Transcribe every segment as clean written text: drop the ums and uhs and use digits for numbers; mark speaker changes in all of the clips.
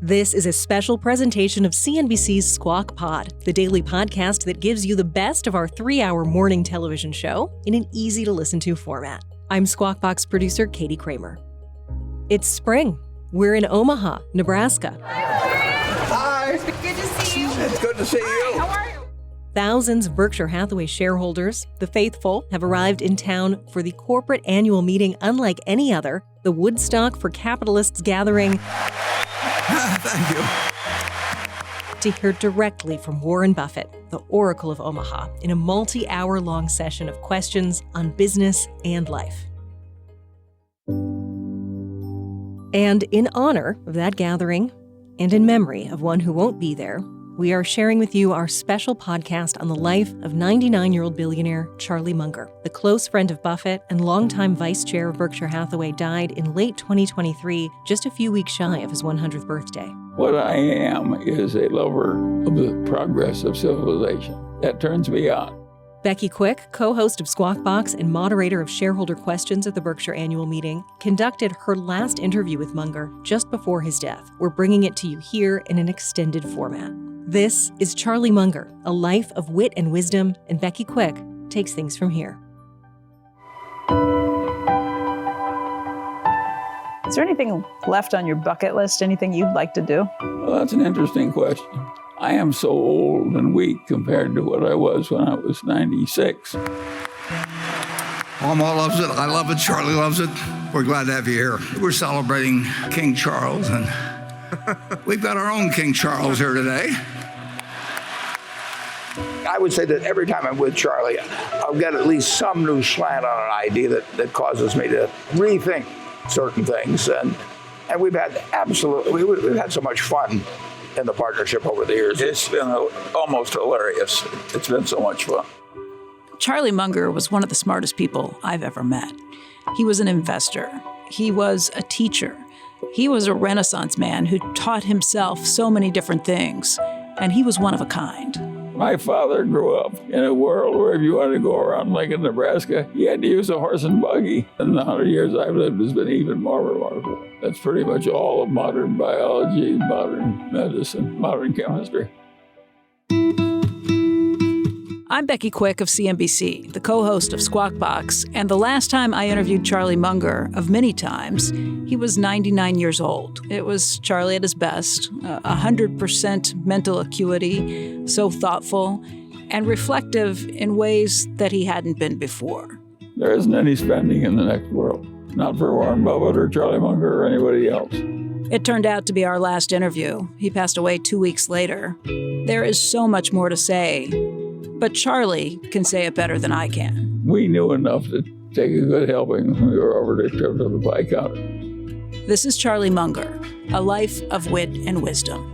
Speaker 1: This is a special presentation of CNBC's Squawk Pod, the daily podcast that gives you the best of our 3-hour morning television show in an easy-to-listen-to format. I'm Squawk Box producer Katie Kramer. It's spring. We're in Omaha, Nebraska.
Speaker 2: Hi. Good to see you. It's good to see you.
Speaker 3: How are you?
Speaker 1: Thousands of Berkshire Hathaway shareholders, the faithful, have arrived in town for the corporate annual meeting unlike any other, the Woodstock for Capitalists gathering.
Speaker 2: Thank you.
Speaker 1: To hear directly from Warren Buffett, the Oracle of Omaha, in a multi-hour-long session of questions on business and life. And in honor of that gathering, and in memory of one who won't be there, we are sharing with you our special podcast on the life of 99-year-old billionaire Charlie Munger. The close friend of Buffett and longtime vice chair of Berkshire Hathaway died in late 2023, just a few weeks shy of his 100th birthday.
Speaker 4: What I am is a lover of the progress of civilization. That turns me on.
Speaker 1: Becky Quick, co-host of Squawk Box and moderator of shareholder questions at the Berkshire annual meeting, conducted her last interview with Munger just before his death. We're bringing it to you here in an extended format. This is Charlie Munger, a life of wit and wisdom, and Becky Quick takes things from here.
Speaker 3: Is there anything left on your bucket list? Anything you'd like to do?
Speaker 4: Well, that's an interesting question. I am so old and weak compared to what I was when I was 96.
Speaker 2: Mama loves it. I love it. Charlie loves it. We're glad to have you here. We're celebrating King Charles, and we've got our own King Charles here today.
Speaker 5: I would say that every time I'm with Charlie, I'll get at least some new slant on an idea that causes me to rethink certain things. And we've had we've had so much fun in the partnership over the years.
Speaker 4: It's been almost hilarious. It's been so much fun.
Speaker 6: Charlie Munger was one of the smartest people I've ever met. He was an investor. He was a teacher. He was a Renaissance man who taught himself so many different things, and he was one of a kind.
Speaker 4: My father grew up in a world where if you wanted to go around Lincoln, Nebraska, you had to use a horse and buggy. And the 100 years I've lived has been even more remarkable. That's pretty much all of modern biology, modern medicine, modern chemistry.
Speaker 6: I'm Becky Quick of CNBC, the co-host of Squawk Box, and the last time I interviewed Charlie Munger, of many times, he was 99 years old. It was Charlie at his best, 100% mental acuity, so thoughtful, and reflective in ways that he hadn't been before.
Speaker 4: There isn't any spending in the next world, not for Warren Buffett or Charlie Munger or anybody else.
Speaker 6: It turned out to be our last interview. He passed away 2 weeks later. There is so much more to say, but Charlie can say it better than I can.
Speaker 4: We knew enough to take a good helping when we were over the trip to the pie counter.
Speaker 6: This is Charlie Munger, a life of wit and wisdom.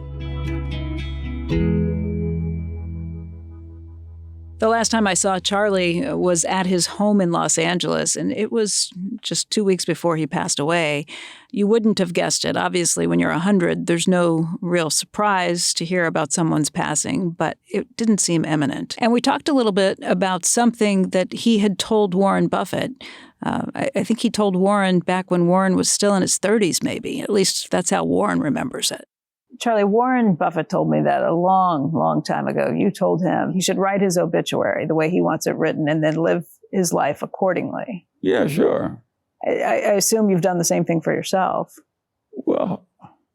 Speaker 6: The last time I saw Charlie was at his home in Los Angeles, and it was just 2 weeks before he passed away. You wouldn't have guessed it. Obviously, when you're 100, there's no real surprise to hear about someone's passing, but it didn't seem imminent. And we talked a little bit about something that he had told Warren Buffett. I think he told Warren back when Warren was still in his 30s, maybe. At least that's how Warren remembers it.
Speaker 3: Charlie, Warren Buffett told me that a long, long time ago. You told him he should write his obituary the way he wants it written and then live his life accordingly.
Speaker 4: Yeah, sure.
Speaker 3: I assume you've done the same thing for yourself.
Speaker 4: Well,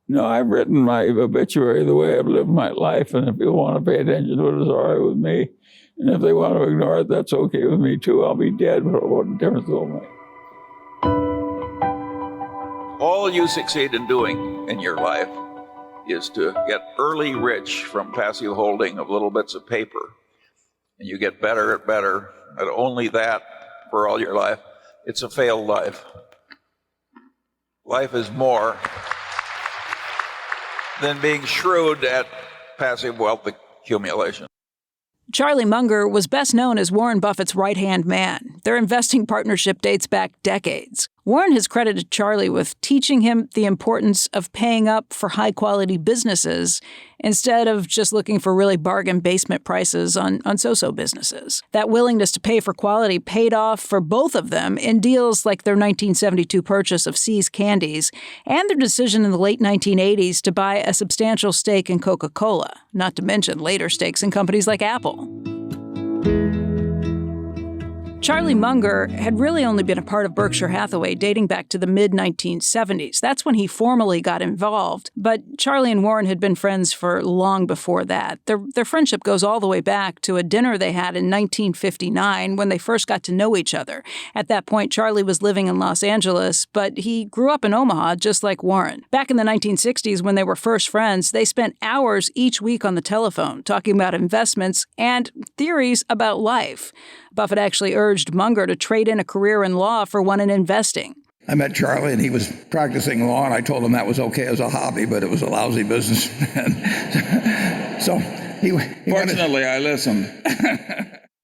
Speaker 4: no, I've written my obituary the way I've lived my life, and if people want to pay attention to it, it's all right with me. And if they want to ignore it, that's okay with me too. I'll be dead, but what difference will it make?
Speaker 7: All you succeed in doing in your life is to get early rich from passive holding of little bits of paper. And you get better and better at only that for all your life. It's a failed life. Life is more than being shrewd at passive wealth accumulation.
Speaker 6: Charlie Munger was best known as Warren Buffett's right-hand man. Their investing partnership dates back decades. Warren has credited Charlie with teaching him the importance of paying up for high-quality businesses instead of just looking for really bargain basement prices on so-so businesses. That willingness to pay for quality paid off for both of them in deals like their 1972 purchase of See's Candies and their decision in the late 1980s to buy a substantial stake in Coca-Cola, not to mention later stakes in companies like Apple. Charlie Munger had really only been a part of Berkshire Hathaway dating back to the mid-1970s. That's when he formally got involved. But Charlie and Warren had been friends for long before that. Their friendship goes all the way back to a dinner they had in 1959 when they first got to know each other. At that point, Charlie was living in Los Angeles, but he grew up in Omaha just like Warren. Back in the 1960s, when they were first friends, they spent hours each week on the telephone talking about investments and theories about life. Buffett actually urged Munger to trade in a career in law for one in investing.
Speaker 2: I met Charlie, and he was practicing law, and I told him that was okay as a hobby, but it was a lousy business. So he
Speaker 4: Fortunately, I listened.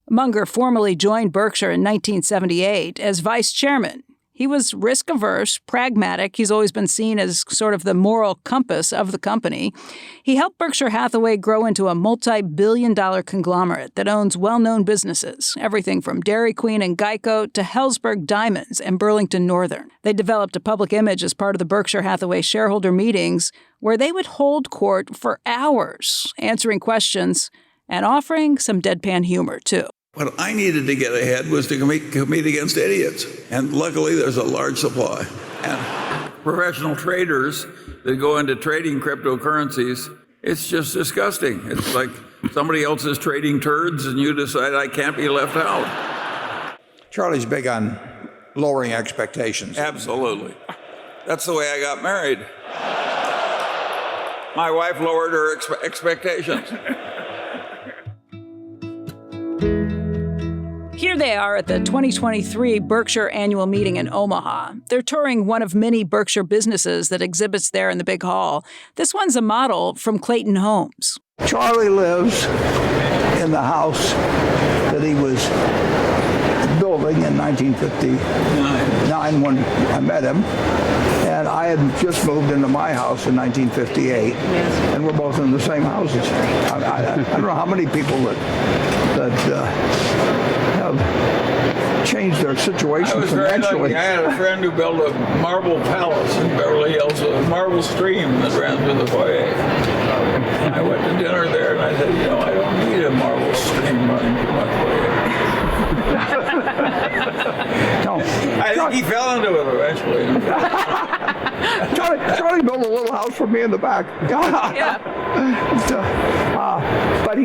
Speaker 6: Munger formally joined Berkshire in 1978 as vice chairman. He was risk-averse, pragmatic. He's always been seen as sort of the moral compass of the company. He helped Berkshire Hathaway grow into a multi-billion-dollar conglomerate that owns well-known businesses, everything from Dairy Queen and Geico to Helzberg Diamonds and Burlington Northern. They developed a public image as part of the Berkshire Hathaway shareholder meetings where they would hold court for hours, answering questions and offering some deadpan humor, too.
Speaker 4: What I needed to get ahead was to compete against idiots. And luckily, there's a large supply. And professional traders that go into trading cryptocurrencies, it's just disgusting. It's like somebody else is trading turds and you decide I can't be left out.
Speaker 5: Charlie's big on lowering expectations.
Speaker 4: Absolutely. That's the way I got married. My wife lowered her expectations.
Speaker 6: Here they are at the 2023 Berkshire annual meeting in Omaha. They're touring one of many Berkshire businesses that exhibits there in the big hall. This one's a model from Clayton Homes.
Speaker 5: Charlie lives in the house that he was building in 1959 when I met him. And I had just moved into my house in 1958, and we're both in the same houses. I don't know how many people that have changed their situation
Speaker 4: I was very
Speaker 5: financially.
Speaker 4: lucky. I had a friend who built a marble palace in Beverly Hills, a marble stream that ran through the foyer. And I went to dinner there, and I said, I don't need a marble stream running through my foyer.
Speaker 5: No,
Speaker 4: I think he fell into it eventually.
Speaker 5: Charlie built a little house for me in the back. But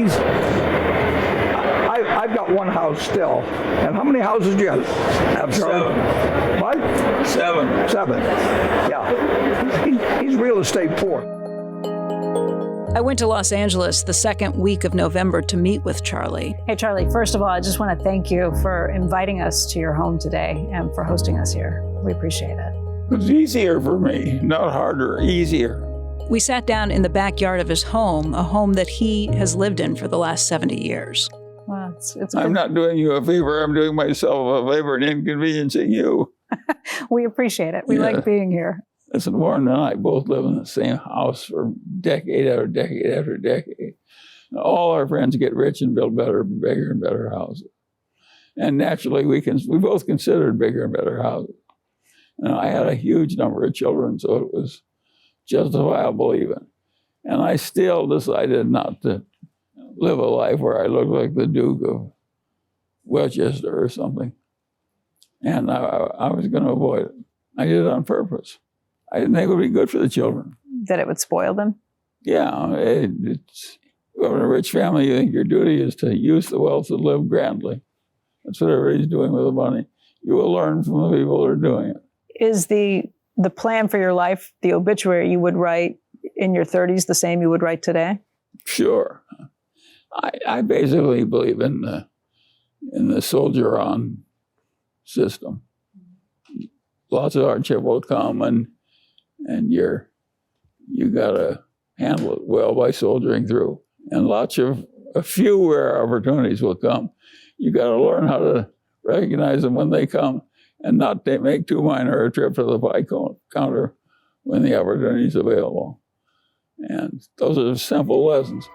Speaker 5: I've got one house still. And how many houses do you have, Charlie?
Speaker 4: 7.
Speaker 5: What? 7. Yeah. He's real estate poor.
Speaker 6: I went to Los Angeles the second week of November to meet with Charlie.
Speaker 3: Hey, Charlie, first of all, I just want to thank you for inviting us to your home today and for hosting us here. We appreciate it.
Speaker 4: It's easier for me, not harder, easier.
Speaker 6: We sat down in the backyard of his home, a home that he has lived in for the last 70 years.
Speaker 3: Well, it's
Speaker 4: I'm not doing you a favor. I'm doing myself a favor and inconveniencing you.
Speaker 3: We appreciate it. We like being here.
Speaker 4: Listen, Warren and I both live in the same house for decade after decade after decade. All our friends get rich and build better, bigger and better houses. And naturally, we both considered bigger and better houses. And I had a huge number of children, so it was justifiable even. And I still decided not to live a life where I looked like the Duke of Westchester or something. And I was going to avoid it. I did it on purpose. I didn't think it would be good for the children.
Speaker 3: That it would spoil them?
Speaker 4: Yeah. It's, you have a rich family, you think your duty is to use the wealth to live grandly. That's what everybody's doing with the money. You will learn from the people that are doing it.
Speaker 3: Is the plan for your life, the obituary you would write in your 30s, the same you would write today?
Speaker 4: Sure. I basically believe in the soldier on system. Lots of hardship will come, and you gotta handle it well by soldiering through. And a few rare opportunities will come. You gotta learn how to recognize them when they come, and not make too minor a trip to the pie counter when the opportunity is available. And those are simple lessons.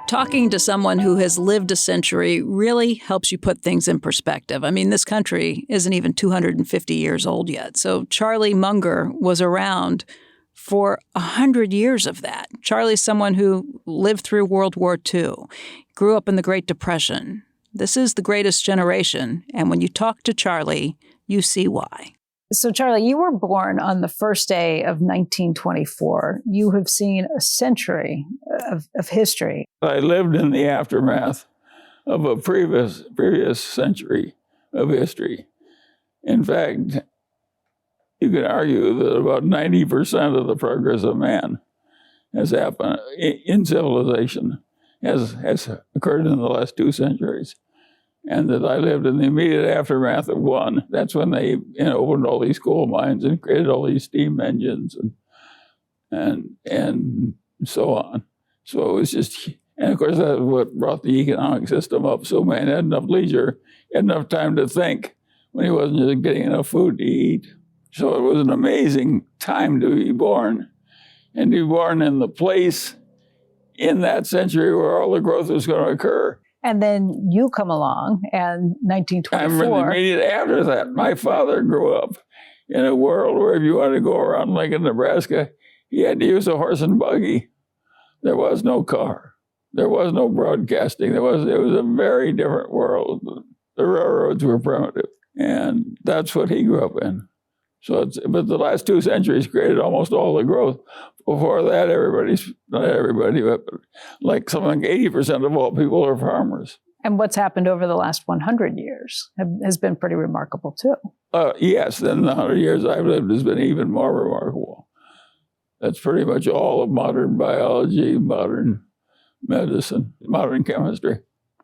Speaker 6: Talking to someone who has lived a century really helps you put things in perspective. I mean, this country isn't even 250 years old yet. So Charlie Munger was around for 100 years of that. Charlie's someone who lived through World War II, grew up in the Great Depression. This is the greatest generation. And when you talk to Charlie, you see why.
Speaker 3: So, Charlie, you were born on the first day of 1924. You have seen a century of history.
Speaker 4: I lived in the aftermath of a previous century of history. In fact, you could argue that about 90% of the progress of man has happened in civilization has occurred in the last 2 centuries. And that I lived in the immediate aftermath of one. That's when they opened all these coal mines and created all these steam engines and so on. So it was just, and of course that's what brought the economic system up. So man had enough leisure, had enough time to think when he wasn't just getting enough food to eat. So it was an amazing time to be born, and to be born in the place in that century where all the growth was going to occur.
Speaker 3: And then you come along, and 1924.
Speaker 4: I'm immediately after that. My father grew up in a world where if you wanted to go around Lincoln, Nebraska, he had to use a horse and buggy. There was no car. There was no broadcasting. It was a very different world. The railroads were primitive, and that's what he grew up in. But the last 2 centuries created almost all the growth. Before that, not everybody, but like something like 80% of all people are farmers.
Speaker 3: And what's happened over the last 100 years has been pretty remarkable, too.
Speaker 4: Yes, then the 100 years I've lived has been even more remarkable. That's pretty much all of modern biology, modern medicine, modern chemistry.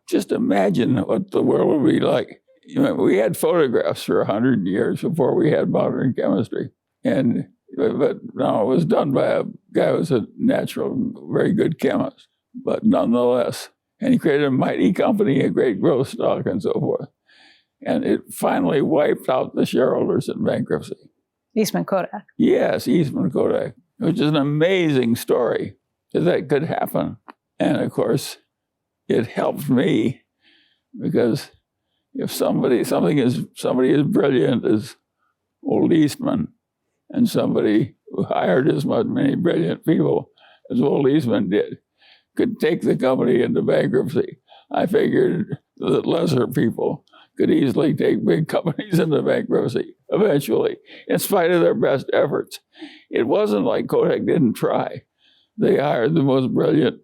Speaker 4: Just imagine what the world would be like. We had photographs for 100 years before we had modern chemistry. But no, it was done by a guy who was a natural, very good chemist. But nonetheless, and he created a mighty company, a great growth stock, and so forth. And it finally wiped out the shareholders in bankruptcy.
Speaker 3: Eastman Kodak.
Speaker 4: Yes, Eastman Kodak, which is an amazing story that could happen. And of course, it helped me because if somebody as brilliant as old Eastman, and somebody who hired as many brilliant people as old Eastman did, could take the company into bankruptcy, I figured that lesser people could easily take big companies into bankruptcy eventually, in spite of their best efforts. It wasn't like Kodak didn't try. They hired the most brilliant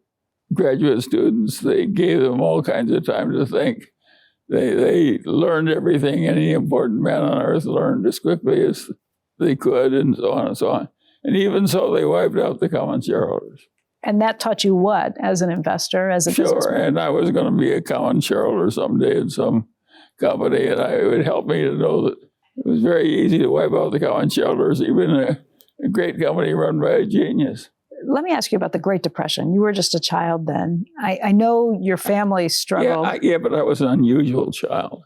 Speaker 4: graduate students. They gave them all kinds of time to think. They learned everything any important man on earth learned as quickly as they could, and so on and so on. And even so, they wiped out the common shareholders.
Speaker 3: And that taught you what, as an investor, as a businessman?
Speaker 4: Sure, and I was going to be a common shareholder someday in some company, and it would help me to know that it was very easy to wipe out the common shareholders, even a great company run by a genius.
Speaker 3: Let me ask you about the Great Depression. You were just a child then. I know your family struggled.
Speaker 4: Yeah, but I was an unusual child.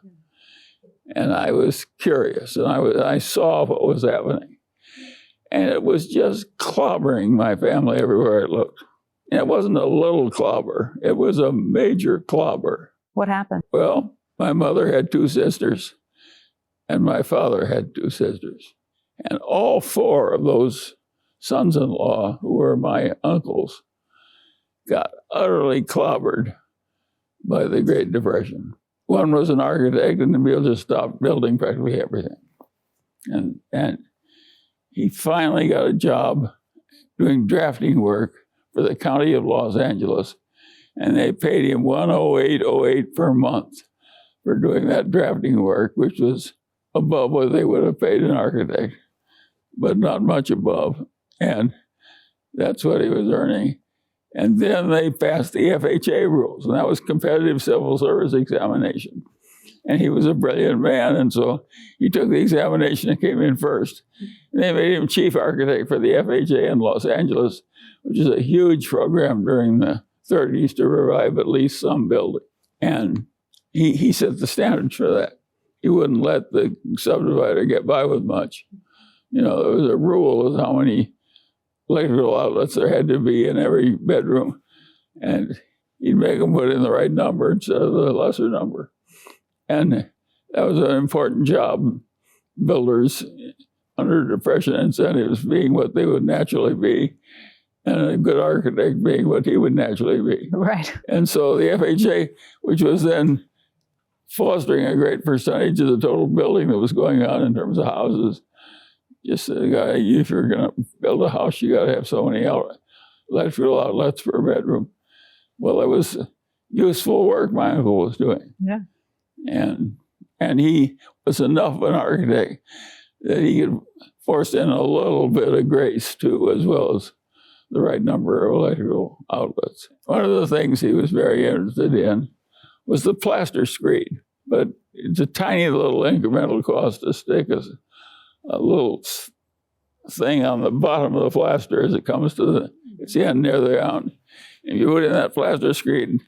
Speaker 4: And I was curious, and I saw what was happening. And it was just clobbering my family everywhere I looked. And it wasn't a little clobber. It was a major clobber.
Speaker 3: What happened?
Speaker 4: Well, my mother had 2 sisters, and my father had 2 sisters. And all 4 of those sons-in-law, who were my uncles, got utterly clobbered by the Great Depression. One was an architect, and the just stopped building practically everything. And he finally got a job doing drafting work for the county of Los Angeles, and they paid him $108.08 per month for doing that drafting work, which was above what they would have paid an architect, but not much above. And that's what he was earning. And then they passed the FHA rules, and that was competitive civil service examination. And he was a brilliant man, and so he took the examination and came in first. And they made him chief architect for the FHA in Los Angeles, which is a huge program during the 30s to revive at least some building. And he set the standards for that. He wouldn't let the subdivider get by with much. You know, there was a rule of how many electrical outlets there had to be in every bedroom. And he'd make them put in the right number instead of the lesser number. And that was an important job. Builders under depression incentives being what they would naturally be, and a good architect being what he would naturally be.
Speaker 3: Right.
Speaker 4: And so the FHA, which was then fostering a great percentage of the total building that was going on in terms of houses, just said, if you're going to build a house, you got to have so many electrical outlets per bedroom. Well, it was useful work my uncle was doing.
Speaker 3: Yeah.
Speaker 4: And he was enough of an architect that he could force in a little bit of grace too, as well as the right number of electrical outlets. One of the things he was very interested in was the plaster screed, but it's a tiny little incremental cost to stick a little thing on the bottom of the plaster as it comes to it's the end near the ground. If you put in that plaster screed,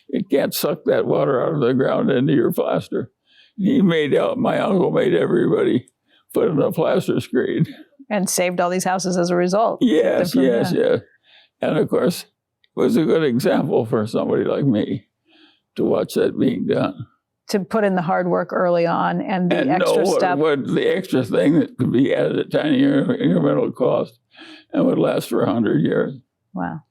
Speaker 4: it can't suck that water out of the ground into your plaster. My uncle made everybody put in a plaster screed.
Speaker 3: And saved all these houses as a result.
Speaker 4: Yes. And of course, it was a good example for somebody like me to watch that being done.
Speaker 3: To put in the hard work early on and the extra step.
Speaker 4: What the extra thing that could be added at tiny incremental cost and would last for 100 years.
Speaker 3: Wow.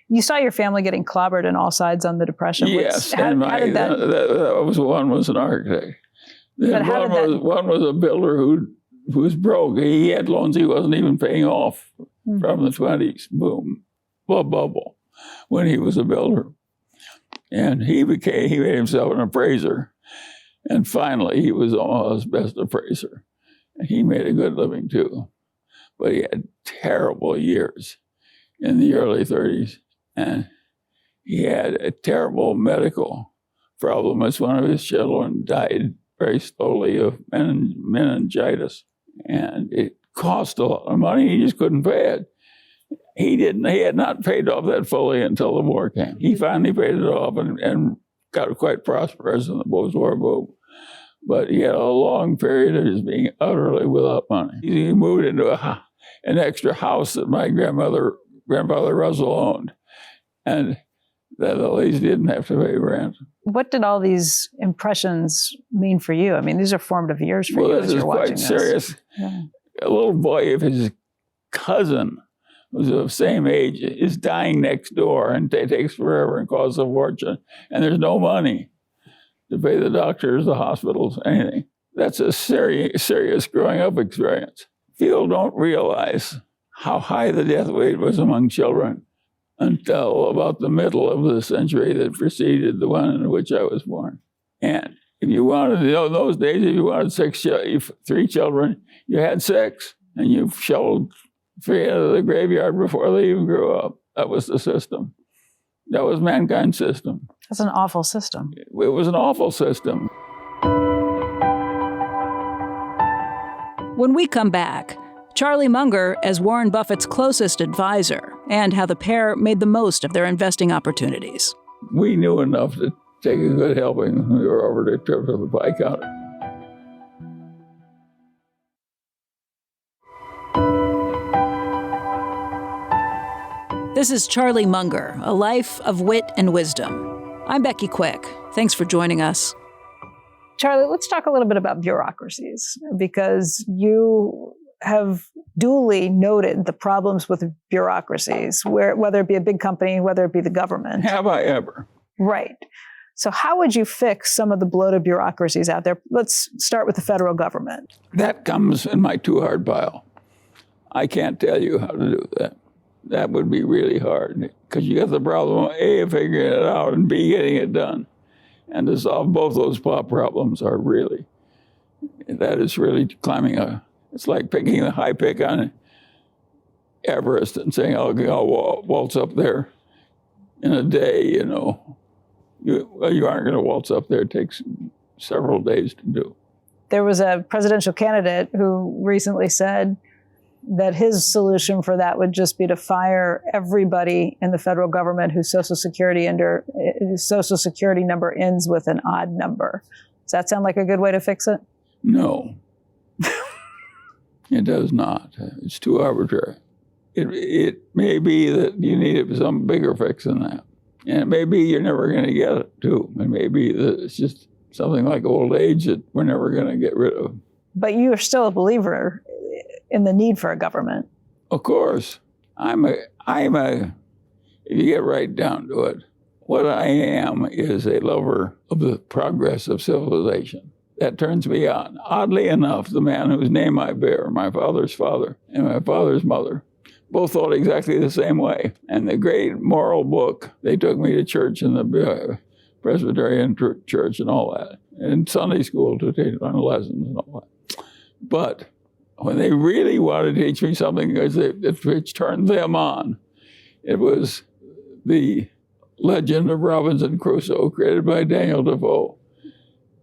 Speaker 3: You saw your family getting clobbered on all sides on the Depression.
Speaker 4: Yes,
Speaker 3: how did that?
Speaker 4: That was one was an architect. One was a builder who was broke. He had loans he wasn't even paying off from the 20s boom, bubble, when he was a builder, and he made himself an appraiser, and finally he was Omaha's best appraiser, and he made a good living too, but he had terrible years in the early 30s, and he had a terrible medical problem as one of his children died very slowly of meningitis, and it cost a lot of money. He just couldn't pay it. He had not paid off that fully until the war came. He finally paid it off and got quite prosperous in the post-war boom. But he had a long period of just being utterly without money. He moved into an extra house that my grandfather Russell owned, and that at least didn't have to pay rent.
Speaker 3: What did all these impressions mean for you? I mean, these are formative years for you as you're watching this.
Speaker 4: This is quite serious. Yeah. A little boy, if his cousin was of the same age, is dying next door, and it takes forever and costs a fortune, and there's no money to pay the doctors, the hospitals, anything. That's a serious growing up experience. People don't realize how high the death rate was among children until about the middle of the century that preceded the one in which I was born. And if you wanted, in those days, if you wanted 3 children, you had 6, and you shoveled 3 out of the graveyard before they even grew up. That was the system. That was mankind's system.
Speaker 3: That's an awful system.
Speaker 4: It was an awful system.
Speaker 6: When we come back, Charlie Munger as Warren Buffett's closest advisor, and how the pair made the most of their investing opportunities.
Speaker 4: We knew enough to take a good helping when we were over the trip to the pie counter.
Speaker 6: This is Charlie Munger, A Life of Wit and Wisdom. I'm Becky Quick. Thanks for joining us.
Speaker 3: Charlie, let's talk a little bit about bureaucracies, because you have duly noted the problems with bureaucracies, whether it be a big company, whether it be the government.
Speaker 4: Have I ever?
Speaker 3: Right. So how would you fix some of the bloated bureaucracies out there? Let's start with the federal government.
Speaker 4: That comes in my too hard pile. I can't tell you how to do that. That would be really hard, because you got the problem of A, figuring it out, and B, getting it done. And to solve both those problems that is really climbing it's like picking a high pick on Everest and saying, I'll waltz up there in a day, You aren't going to waltz up there. It takes several days to do.
Speaker 3: There was a presidential candidate who recently said, that his solution for that would just be to fire everybody in the federal government whose Social Security number ends with an odd number. Does that sound like a good way to fix it?
Speaker 4: No. It does not. It's too arbitrary. It may be that you need some bigger fix than that. And it may be you're never going to get it, too. It may be that it's just something like old age that we're never going to get rid of.
Speaker 3: But you are still a believer in the need for a government.
Speaker 4: Of course. If you get right down to it, what I am is a lover of the progress of civilization. That turns me on. Oddly enough, the man whose name I bear, my father's father and my father's mother, both thought exactly the same way. And the great moral book, they took me to church in the Presbyterian church and all that, and Sunday school to take on lessons and all that. But when they really wanted to teach me something which turned them on, it was the legend of Robinson Crusoe, created by Daniel Defoe.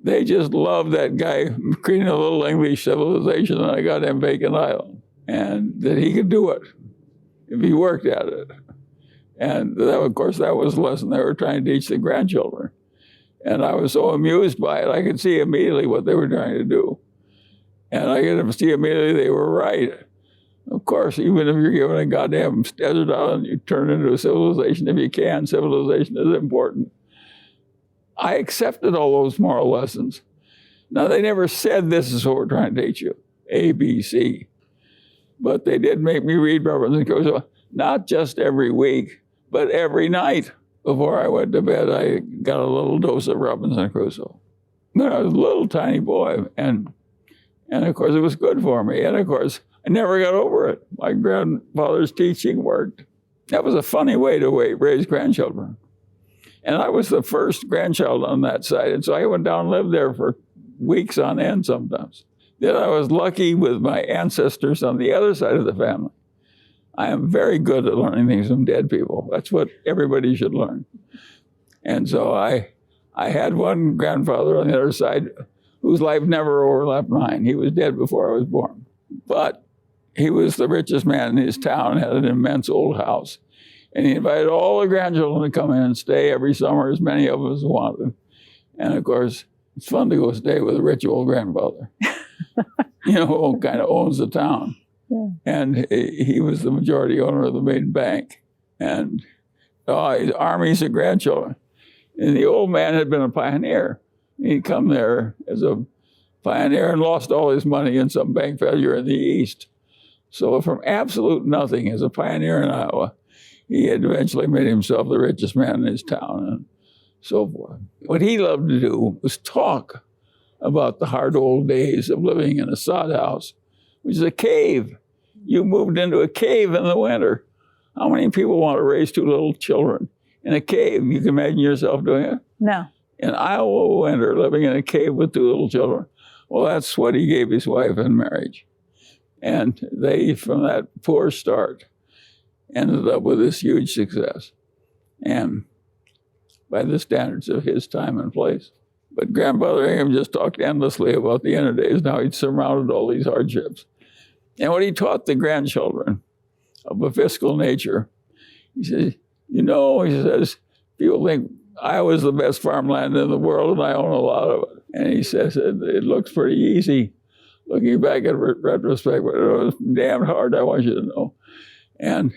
Speaker 4: They just loved that guy creating a little English civilization, and I got him Bacon Island, and that he could do it if he worked at it. And that, of course, that was the lesson they were trying to teach the grandchildren. And I was so amused by it, I could see immediately what they were trying to do. And I could see immediately they were right. Of course, even if you're given a goddamn desert island, you turn into a civilization if you can. Civilization is important. I accepted all those moral lessons. Now, they never said this is what we're trying to teach you, A, B, C. But they did make me read Robinson Crusoe, not just every week, but every night. Before I went to bed, I got a little dose of Robinson Crusoe. But I was a little tiny boy, and of course it was good for me. And of course, I never got over it. My grandfather's teaching worked. That was a funny way to raise grandchildren. And I was the first grandchild on that side, and so I went down and lived there for weeks on end sometimes. Then I was lucky with my ancestors on the other side of the family. I am very good at learning things from dead people. That's what everybody should learn. And so I had one grandfather on the other side whose life never overlapped mine. He was dead before I was born. But he was the richest man in his town, had an immense old house. And he invited all the grandchildren to come in and stay every summer, as many of us wanted. And of course, it's fun to go stay with a rich old grandfather, who kind of owns the town. Yeah. And he was the majority owner of the main bank. And his armies of grandchildren. And the old man had been a pioneer. He'd come there as a pioneer and lost all his money in some bank failure in the East. So from absolute nothing as a pioneer in Iowa, he had eventually made himself the richest man in his town and so forth. What he loved to do was talk about the hard old days of living in a sod house, which is a cave. You moved into a cave in the winter. How many people want to raise two little children in a cave? You can imagine yourself doing it?
Speaker 3: No.
Speaker 4: In Iowa winter, living in a cave with two little children. Well, that's what he gave his wife in marriage. And they, from that poor start, ended up with this huge success. And by the standards of his time and place. But Grandfather Ingham just talked endlessly about the inner days and how he'd surmounted all these hardships. And what he taught the grandchildren of a fiscal nature, he says, he says, people think Iowa's the best farmland in the world and I own a lot of it. And he says, it looks pretty easy looking back at retrospect, but it was damn hard, I want you to know. And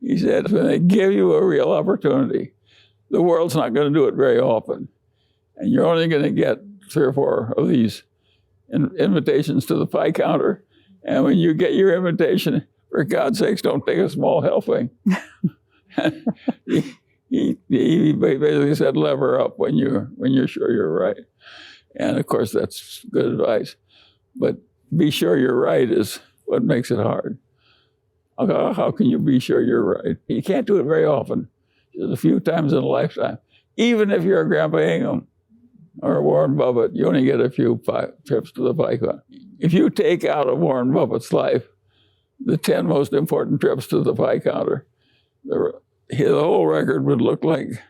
Speaker 4: he said, when they give you a real opportunity, the world's not going to do it very often. And you're only going to get 3 or 4 of these invitations to the pie counter. And when you get your invitation, for God's sakes, don't take a small helping. he basically said, lever up when you're sure you're right. And of course, that's good advice. But be sure you're right is what makes it hard. How can you be sure you're right? You can't do it very often. Just a few times in a lifetime. Even if you're a Grandpa Ingham or a Warren Buffett, you only get a few trips to the pie counter. If you take out of Warren Buffett's life the 10 most important trips to the pie counter, the whole record would look like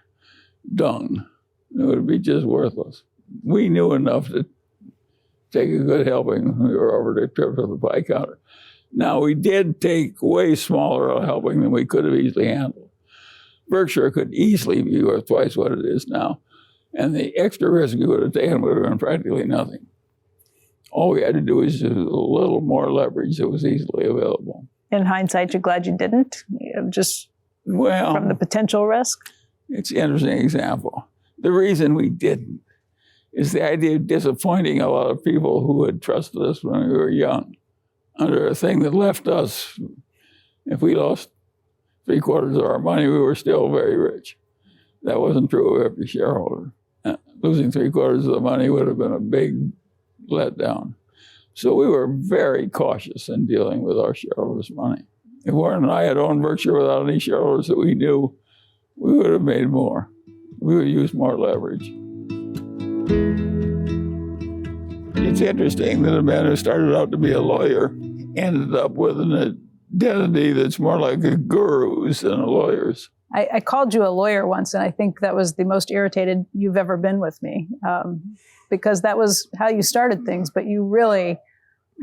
Speaker 4: dung. It would be just worthless. We knew enough take a good helping. We were over the trip to the pie counter. Now, we did take way smaller helping than we could have easily handled. Berkshire could easily be worth twice what it is now. And the extra risk we would have taken would have been practically nothing. All we had to do was use a little more leverage that was easily available.
Speaker 3: In hindsight, you're glad you didn't? Just from the potential risk?
Speaker 4: It's an interesting example. The reason we didn't is the idea of disappointing a lot of people who had trusted us when we were young under a thing that left us, if we lost 3/4 of our money, we were still very rich. That wasn't true of every shareholder. Losing 3/4 of the money would have been a big letdown. So we were very cautious in dealing with our shareholders' money. If Warren and I had owned Berkshire without any shareholders that we knew, we would have made more. We would have used more leverage. It's interesting that a man who started out to be a lawyer ended up with an identity that's more like a guru's than a lawyer's.
Speaker 3: I called you a lawyer once, and I think that was the most irritated you've ever been with me, because that was how you started things, but you really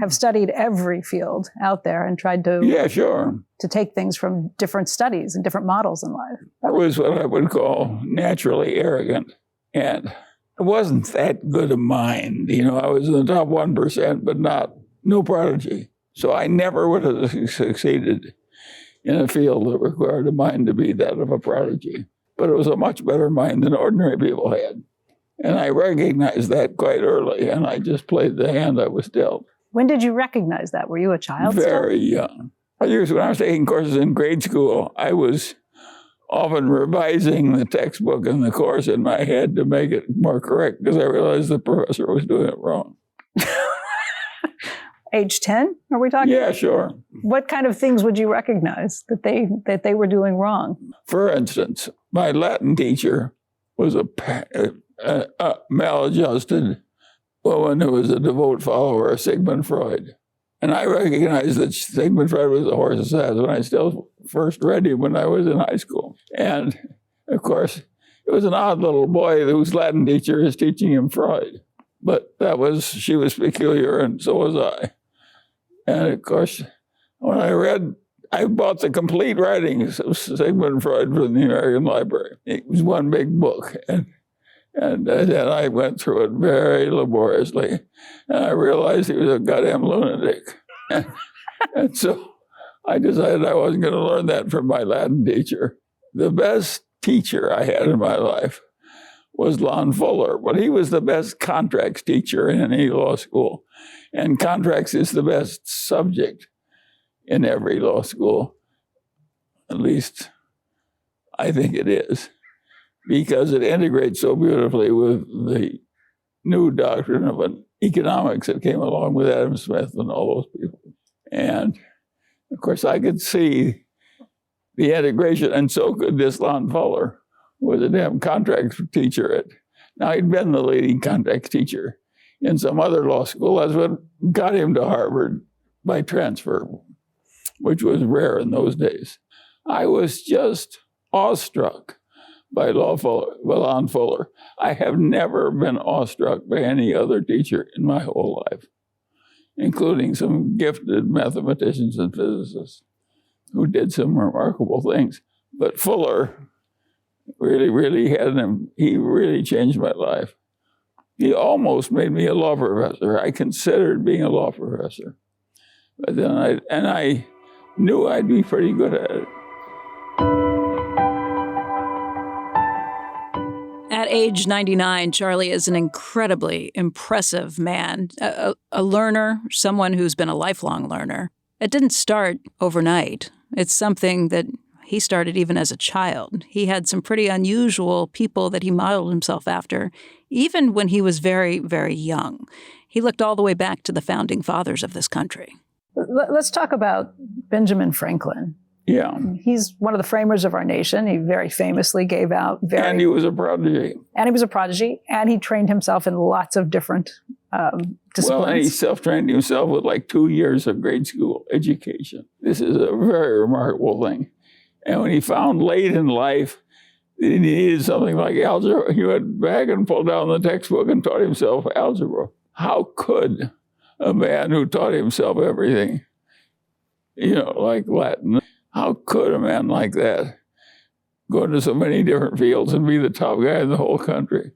Speaker 3: have studied every field out there and tried to to take things from different studies and different models in life.
Speaker 4: I was what I would call naturally arrogant, and it wasn't that good a mind. You know, I was in the top 1%, but no prodigy. So I never would have succeeded in a field that required a mind to be that of a prodigy. But it was a much better mind than ordinary people had. And I recognized that quite early, and I just played the hand I was dealt.
Speaker 3: When did you recognize that? Were you a child
Speaker 4: Very young. When I was taking courses in grade school, I was often revising the textbook and the course in my head to make it more correct because I realized the professor was doing it wrong.
Speaker 3: Age 10, are we talking?
Speaker 4: Yeah, sure.
Speaker 3: What kind of things would you recognize that they were doing wrong?
Speaker 4: For instance, my Latin teacher was a maladjusted woman who was a devout follower of Sigmund Freud. And I recognized that Sigmund Freud was a horse's ass when I still first read him when I was in high school. And, of course, it was an odd little boy whose Latin teacher is teaching him Freud. But she was peculiar, and so was I. And, of course, when I bought the complete writings of Sigmund Freud from the American Library. It was one big book. And I went through it very laboriously. And I realized he was a goddamn lunatic. And so I decided I wasn't going to learn that from my Latin teacher. The best teacher I had in my life was Lon Fuller, but he was the best contracts teacher in any law school. And contracts is the best subject in every law school. At least I think it is, because it integrates so beautifully with the new doctrine of economics that came along with Adam Smith and all those people. And, of course, I could see the integration, and so could this Lon Fuller, who was a damn contracts teacher. Now, he'd been the leading contracts teacher in some other law school. That's what got him to Harvard by transfer, which was rare in those days. I was just awestruck by Lon Fuller. I have never been awestruck by any other teacher in my whole life, including some gifted mathematicians and physicists who did some remarkable things. But Fuller really he really changed my life. He almost made me a law professor. I considered being a law professor. But then I knew I'd be pretty good at it.
Speaker 6: At age 99, Charlie is an incredibly impressive man, a learner, someone who's been a lifelong learner. It didn't start overnight. It's something that he started even as a child. He had some pretty unusual people that he modeled himself after, even when he was very, very young. He looked all the way back to the founding fathers of this country.
Speaker 3: Let's talk about Benjamin Franklin.
Speaker 4: Yeah.
Speaker 3: He's one of the framers of our nation. He very famously gave out
Speaker 4: And he was a prodigy.
Speaker 3: And he trained himself in lots of different disciplines.
Speaker 4: Well, and he self-trained himself with like 2 years of grade school education. This is a very remarkable thing. And when he found late in life that he needed something like algebra, he went back and pulled down the textbook and taught himself algebra. how could a man who taught himself everything, like Latin, how could a man like that go into so many different fields and be the top guy in the whole country?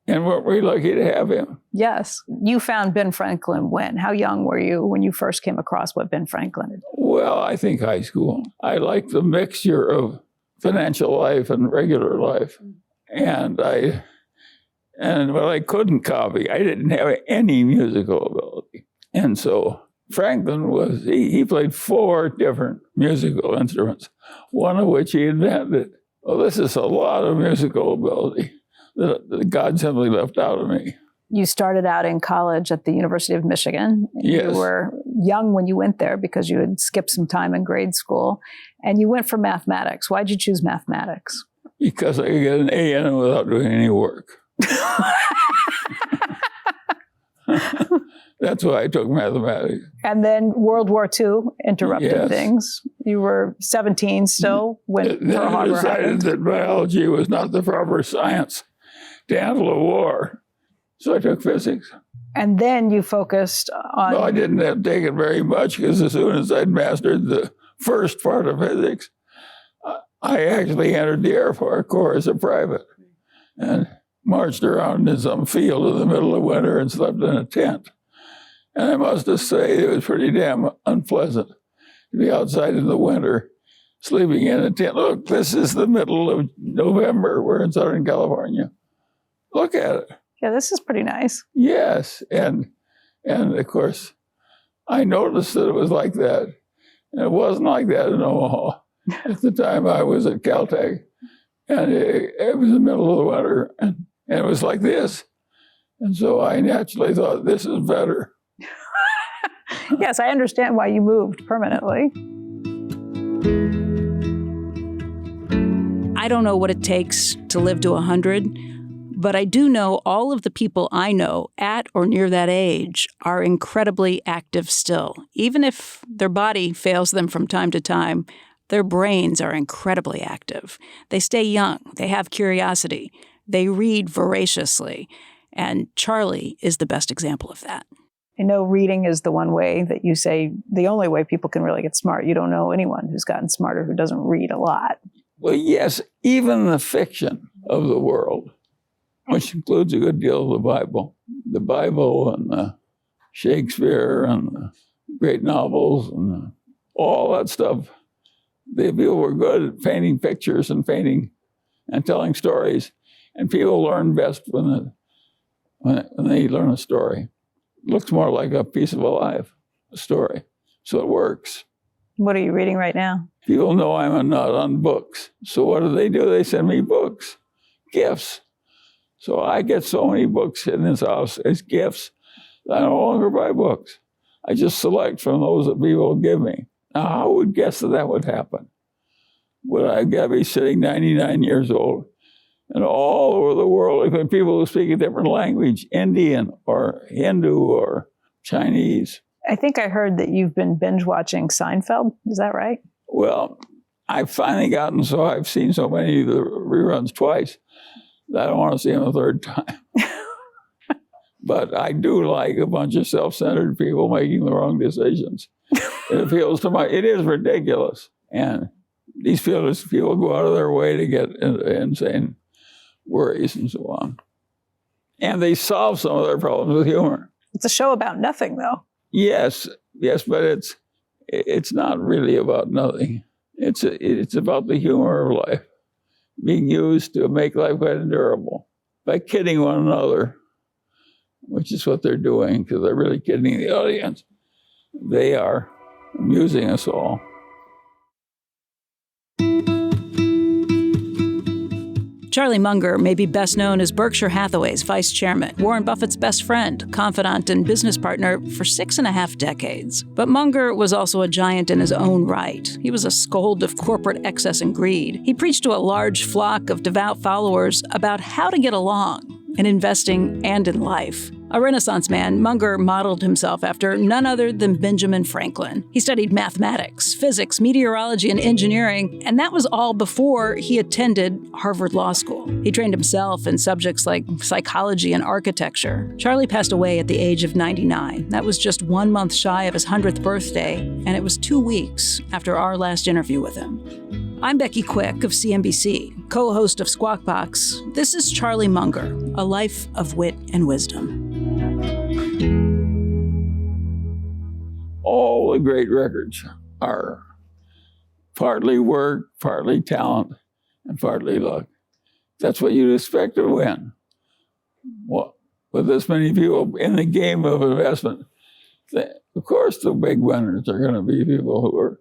Speaker 4: And weren't we lucky to have him?
Speaker 3: Yes. You found Ben Franklin when? How young were you when you first came across what Ben Franklin did?
Speaker 4: Well, I think high school. I liked the mixture of financial life and regular life. And what I couldn't copy, I didn't have any musical ability. And so Franklin he played 4 different musical instruments, one of which he invented. Well, this is a lot of musical ability that God simply left out of me.
Speaker 3: You started out in college at the University of Michigan.
Speaker 4: Yes.
Speaker 3: You were young when you went there because you had skipped some time in grade school. And you went for mathematics. Why'd you choose mathematics?
Speaker 4: Because I could get an A in it without doing any work. That's why I took mathematics.
Speaker 3: And then World War II interrupted
Speaker 4: Yes.
Speaker 3: things. You were 17 still when
Speaker 4: Then
Speaker 3: Pearl
Speaker 4: I
Speaker 3: Harbor
Speaker 4: decided
Speaker 3: happened.
Speaker 4: that biology was not the proper science to handle a war. So I took physics.
Speaker 3: And then you focused on...
Speaker 4: No, I didn't have to take it very much because as soon as I'd mastered the first part of physics, I actually entered the Air Corps as a private and marched around in some field in the middle of winter and slept in a tent. And I must just say it was pretty damn unpleasant to be outside in the winter, sleeping in a tent. Look, this is the middle of November. We're in Southern California. Look at it.
Speaker 3: Yeah, this is pretty nice.
Speaker 4: Yes. And of course, I noticed that it was like that. And it wasn't like that in Omaha. At the time I was at Caltech. And it was the middle of the winter. And it was like this. And so I naturally thought, this is better.
Speaker 3: Yes, I understand why you moved permanently.
Speaker 6: I don't know what it takes to live to 100, but I do know all of the people I know at or near that age are incredibly active still. Even if their body fails them from time to time, their brains are incredibly active. They stay young. They have curiosity. They read voraciously. And Charlie is the best example of that.
Speaker 3: I know reading is the one way that you say the only way people can really get smart. You don't know anyone who's gotten smarter who doesn't read a lot.
Speaker 4: Well, yes, even the fiction of the world, which includes a good deal of the Bible and Shakespeare and the great novels and all that stuff. The people were good at painting pictures and painting and telling stories. And people learn best when they learn a story. It looks more like a piece of a life, a story. So it works.
Speaker 3: What are you reading right now?
Speaker 4: People know I'm a nut on books. So what do? They send me books, gifts. So I get so many books in this house as gifts that I no longer buy books. I just select from those that people give me. Now, I would guess that would happen. Would I be sitting 99 years old and all over the world, even people who speak a different language, Indian or Hindu or Chinese?
Speaker 3: I think I heard that you've been binge watching Seinfeld. Is that right?
Speaker 4: Well, I've finally gotten so I've seen so many of the reruns twice that I don't want to see them a third time. But I do like a bunch of self-centered people making the wrong decisions. It appeals to it is ridiculous. And these people go out of their way to get insane worries and so on. And they solve some of their problems with humor.
Speaker 3: It's a show about nothing, though.
Speaker 4: Yes, but it's not really about nothing. It's about the humor of life being used to make life quite endurable by kidding one another, which is what they're doing because they're really kidding the audience. They are amusing us all.
Speaker 6: Charlie Munger may be best known as Berkshire Hathaway's vice chairman, Warren Buffett's best friend, confidant, and business partner for 6.5 decades. But Munger was also a giant in his own right. He was a scold of corporate excess and greed. He preached to a large flock of devout followers about how to get along in investing and in life. A Renaissance man, Munger modeled himself after none other than Benjamin Franklin. He studied mathematics, physics, meteorology, and engineering, and that was all before he attended Harvard Law School. He trained himself in subjects like psychology and architecture. Charlie passed away at the age of 99. That was just 1 month shy of his 100th birthday, and it was 2 weeks after our last interview with him. I'm Becky Quick of CNBC, co-host of Squawk Box. This is Charlie Munger, a life of wit and wisdom.
Speaker 4: All the great records are partly work, partly talent, and partly luck. That's what you'd expect to win. Well, with this many people in the game of investment, of course the big winners are going to be people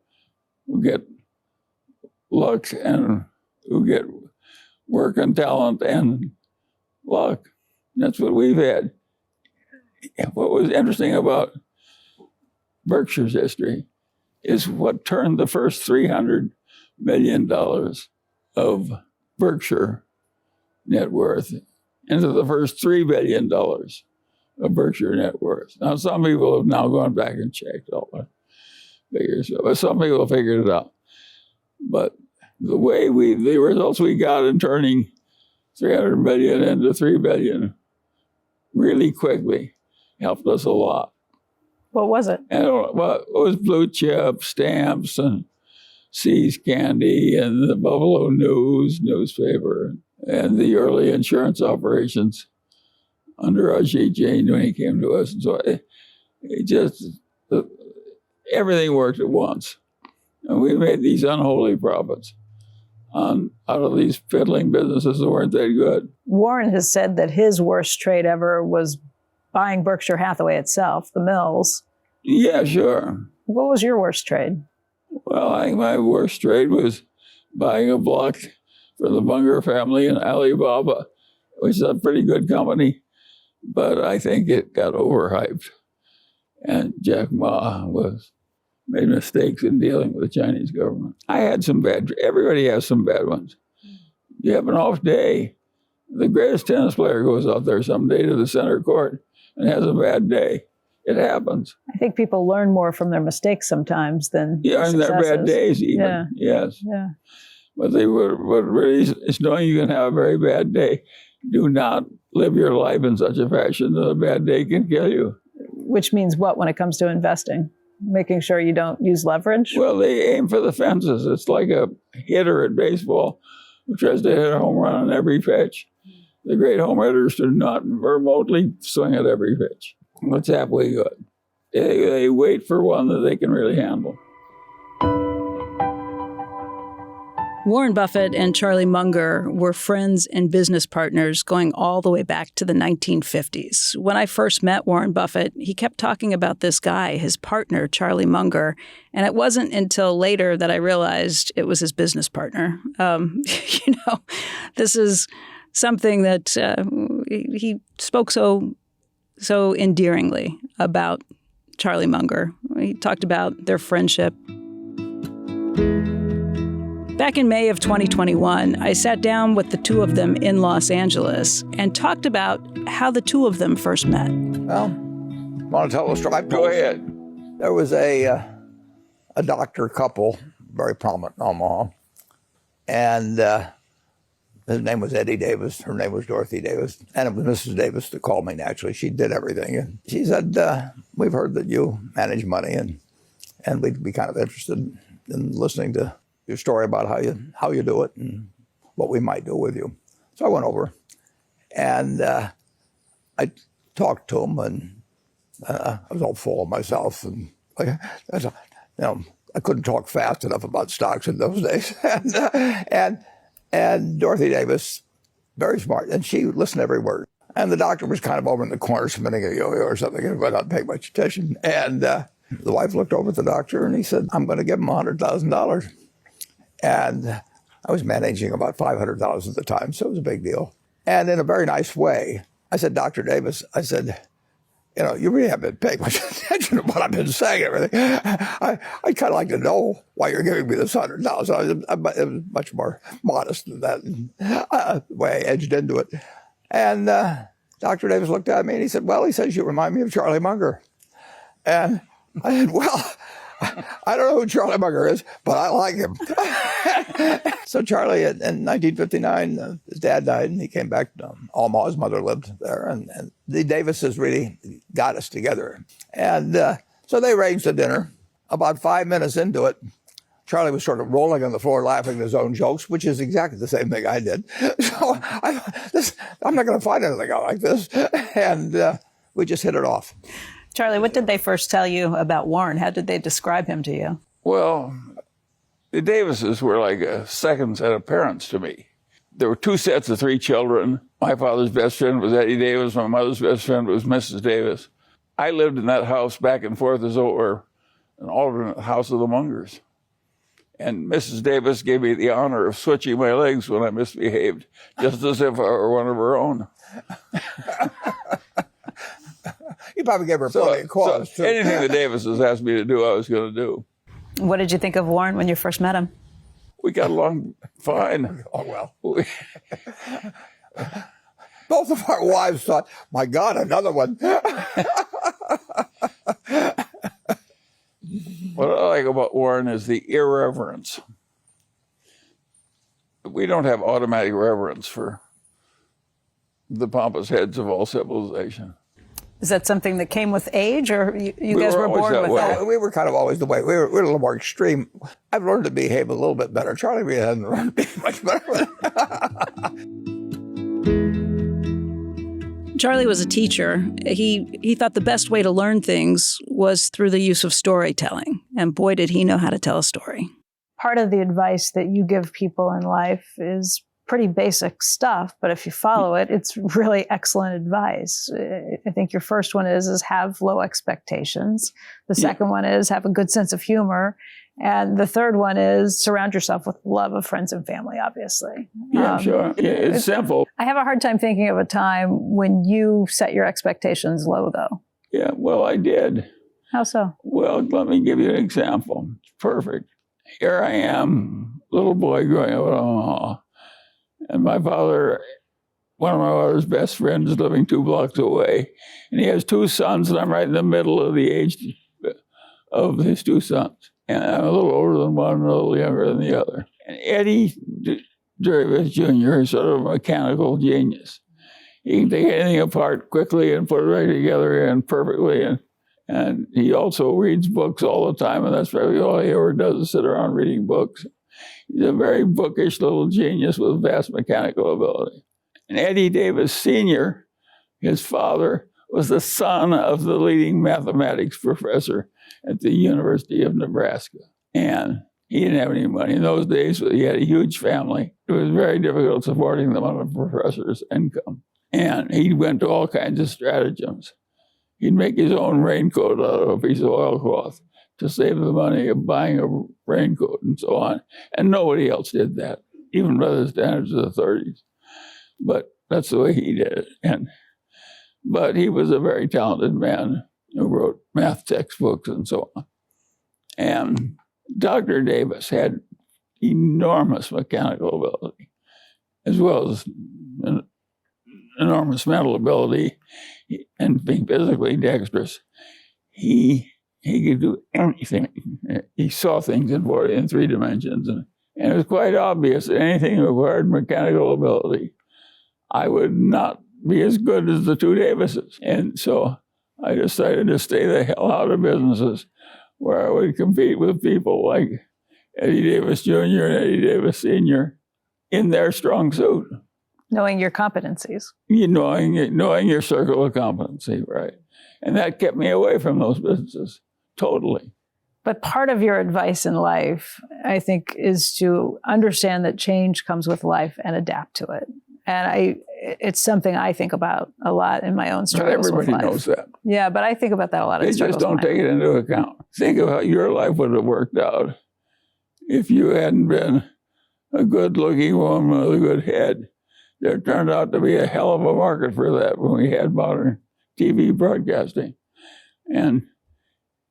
Speaker 4: who get luck and who get work and talent and luck. That's what we've had. What was interesting about Berkshire's history is what turned the first $300 million of Berkshire net worth into the first $3 billion of Berkshire net worth. Now, some people have now gone back and checked all the figures, but some people have figured it out. But the results we got in turning 300 million into 3 billion really quickly helped us a lot.
Speaker 3: What was it?
Speaker 4: Well, it was blue chip stamps and See's Candy and the Buffalo News newspaper and the early insurance operations under Ajit Jain when he came to us. And so everything worked at once. And we made these unholy profits out of these fiddling businesses that weren't that good.
Speaker 3: Warren has said that his worst trade ever was buying Berkshire Hathaway itself, the mills.
Speaker 4: Yeah, sure.
Speaker 3: What was your worst trade?
Speaker 4: Well, I think my worst trade was buying a block for the Munger family in Alibaba, which is a pretty good company, but I think it got overhyped. And Jack Ma made mistakes in dealing with the Chinese government. I had some everybody has some bad ones. You have an off day. The greatest tennis player goes out there someday to the center court and has a bad day. It happens.
Speaker 3: I think people learn more from their mistakes sometimes than
Speaker 4: and their bad days even.
Speaker 3: Yeah.
Speaker 4: Yes.
Speaker 3: Yeah.
Speaker 4: But what really is knowing you can have a very bad day. Do not live your life in such a fashion that a bad day can kill you.
Speaker 3: Which means what when it comes to investing? Making sure you don't use leverage?
Speaker 4: Well, they aim for the fences. It's like a hitter at baseball who tries to hit a home run on every pitch. The great home hitters do not remotely swing at every pitch. It's halfway good. They wait for one that they can really handle.
Speaker 6: Warren Buffett and Charlie Munger were friends and business partners going all the way back to the 1950s. When I first met Warren Buffett, he kept talking about this guy, his partner, Charlie Munger, and it wasn't until later that I realized it was his business partner. This is something that he spoke so endearingly about Charlie Munger. He talked about their friendship. Back in May of 2021, I sat down with the two of them in Los Angeles and talked about how the two of them first met.
Speaker 5: Well, want to tell a story?
Speaker 4: Go ahead.
Speaker 5: There was a doctor couple, very prominent in Omaha, and his name was Eddie Davis. Her name was Dorothy Davis. And it was Mrs. Davis that called me, naturally. She did everything. And she said, we've heard that you manage money, and we'd be kind of interested in listening to your story about how you do it and what we might do with you. So I went over, and I talked to him, and I was all full of myself. And I couldn't talk fast enough about stocks in those days. And Dorothy Davis, very smart, and she listened to every word. And the doctor was kind of over in the corner spinning a yo-yo or something, but not paying much attention. And the wife looked over at the doctor, and he said, I'm going to give him $100,000. And I was managing about $500 at the time, so it was a big deal. And in a very nice way, I said, Dr. Davis, I said, you really haven't been paying much attention to what I've been saying and everything. I'd kind of like to know why you're giving me this $100,000. It was much more modest than that way I edged into it. And Dr. Davis looked at me and he said, well, he says, you remind me of Charlie Munger. And I said, well, I don't know who Charlie Munger is, but I like him. So Charlie, in 1959, his dad died and he came back to Omaha. His mother lived there. And the Davises really got us together. And so they arranged a dinner. About 5 minutes into it, Charlie was sort of rolling on the floor laughing at his own jokes, which is exactly the same thing I did. So I'm not going to find anything out like this. And we just hit it off.
Speaker 6: Charlie, what did they first tell you about Warren? How did they describe him to you?
Speaker 4: Well, the Davises were like a second set of parents to me. There were 2 sets of 3 children. My father's best friend was Eddie Davis. My mother's best friend was Mrs. Davis. I lived in that house back and forth as though it were an alternate house of the Mungers. And Mrs. Davis gave me the honor of switching my legs when I misbehaved, just as if I were one of her own.
Speaker 5: You probably gave her plenty of cause, too.
Speaker 4: Anything the Davises asked me to do, I was going to do.
Speaker 6: What did you think of Warren when you first met him?
Speaker 4: We got along fine.
Speaker 5: Oh, well. Both of our wives thought, my God, another one.
Speaker 4: What I like about Warren is the irreverence. We don't have automatic reverence for the pompous heads of all civilization.
Speaker 6: Is that something that came with age, or you guys were born with that?
Speaker 5: We were kind of always the way. We were a little more extreme. I've learned to behave a little bit better. Charlie really hasn't learned to be much better.
Speaker 6: Charlie was a teacher. He thought the best way to learn things was through the use of storytelling. And boy, did he know how to tell a story.
Speaker 3: Part of the advice that you give people in life is pretty basic stuff, but if you follow it, it's really excellent advice. I think your first one is have low expectations. The second one is have a good sense of humor. And the third one is surround yourself with love of friends and family, obviously.
Speaker 4: Yeah, sure. Yeah, it's simple.
Speaker 3: I have a hard time thinking of a time when you set your expectations low, though.
Speaker 4: Yeah, well, I did.
Speaker 3: How so?
Speaker 4: Well, let me give you an example. It's perfect. Here I am, little boy growing up in Omaha. And my father, one of my father's best friends, living 2 blocks away. And he has 2 sons, and I'm right in the middle of the age of his 2 sons. And I'm a little older than one and a little younger than the other. And Eddie Davis Jr. is sort of a mechanical genius. He can take anything apart quickly and put it right together and perfectly. And he also reads books all the time, and that's probably all he ever does is sit around reading books. He's a very bookish little genius with vast mechanical ability. And Eddie Davis Sr., his father, was the son of the leading mathematics professor at the University of Nebraska. And he didn't have any money. In those days, he had a huge family. It was very difficult supporting them on a professor's income. And he went to all kinds of stratagems. He'd make his own raincoat out of a piece of oilcloth to save the money of buying a raincoat and so on. And nobody else did that, even by the standards of the 30s. But that's the way he did it. But he was a very talented man who wrote math textbooks and so on. And Dr. Davis had enormous mechanical ability, as well as an enormous mental ability, and being physically dexterous. He could do anything. He saw things in 3 dimensions. And it was quite obvious that anything required mechanical ability, I would not be as good as the 2 Davises. And so I decided to stay the hell out of businesses where I would compete with people like Eddie Davis Jr. and Eddie Davis Sr. in their strong suit.
Speaker 3: Knowing your competencies.
Speaker 4: Knowing your circle of competency, right. And that kept me away from those businesses, totally.
Speaker 3: But part of your advice in life, I think, is to understand that change comes with life and adapt to it. And it's something I think about a lot in my own struggles with life.
Speaker 4: Everybody knows that.
Speaker 3: Yeah, but I think about that a lot.
Speaker 4: They just don't take it into account. Think of how your life would have worked out if you hadn't been a good-looking woman with a good head. There turned out to be a hell of a market for that when we had modern TV broadcasting. And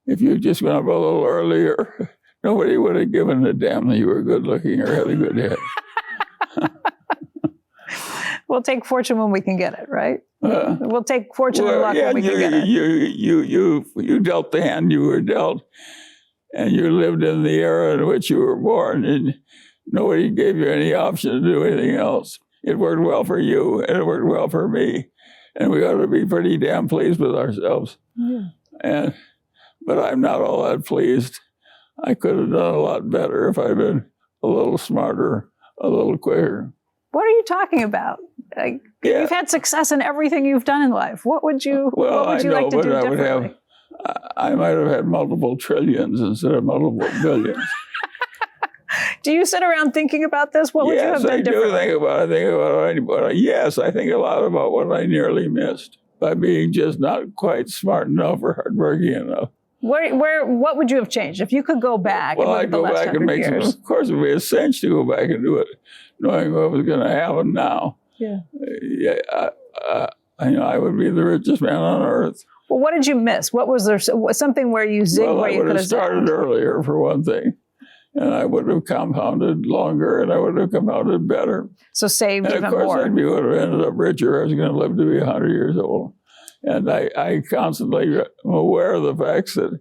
Speaker 4: if you just went up a little earlier, nobody would have given a damn that you were good-looking or had a good head.
Speaker 3: We'll take fortune when we can get it, right? We'll take fortune and luck when we can get it.
Speaker 4: You dealt the hand you were dealt, and you lived in the era in which you were born, and nobody gave you any option to do anything else. It worked well for you, and it worked well for me, and we ought to be pretty damn pleased with ourselves. Yeah. But I'm not all that pleased. I could have done a lot better if I'd been a little smarter, a little quicker.
Speaker 3: What are you talking about? You've had success in everything you've done in life. What would you like to do differently?
Speaker 4: I might have had multiple trillions instead of multiple billions.
Speaker 3: Do you sit around thinking about this? What would you have done differently?
Speaker 4: Yes, I think a lot about what I nearly missed by being just not quite smart enough or hardworking enough.
Speaker 3: What would you have changed if you could go bask?
Speaker 4: Well, I'd go back and make some. Of course, it would be a cinch to go back and do it, knowing what was going to happen now. Yeah. I would be the richest man on earth.
Speaker 3: Well, what did you miss? What was there? Something where you zigged where you could have
Speaker 4: started earlier, for one thing. And I would have compounded longer, and I would have compounded better.
Speaker 3: So saved even more.
Speaker 4: And of course, I would have ended up richer. I was going to live to be 100 years old. And I constantly am aware of the facts that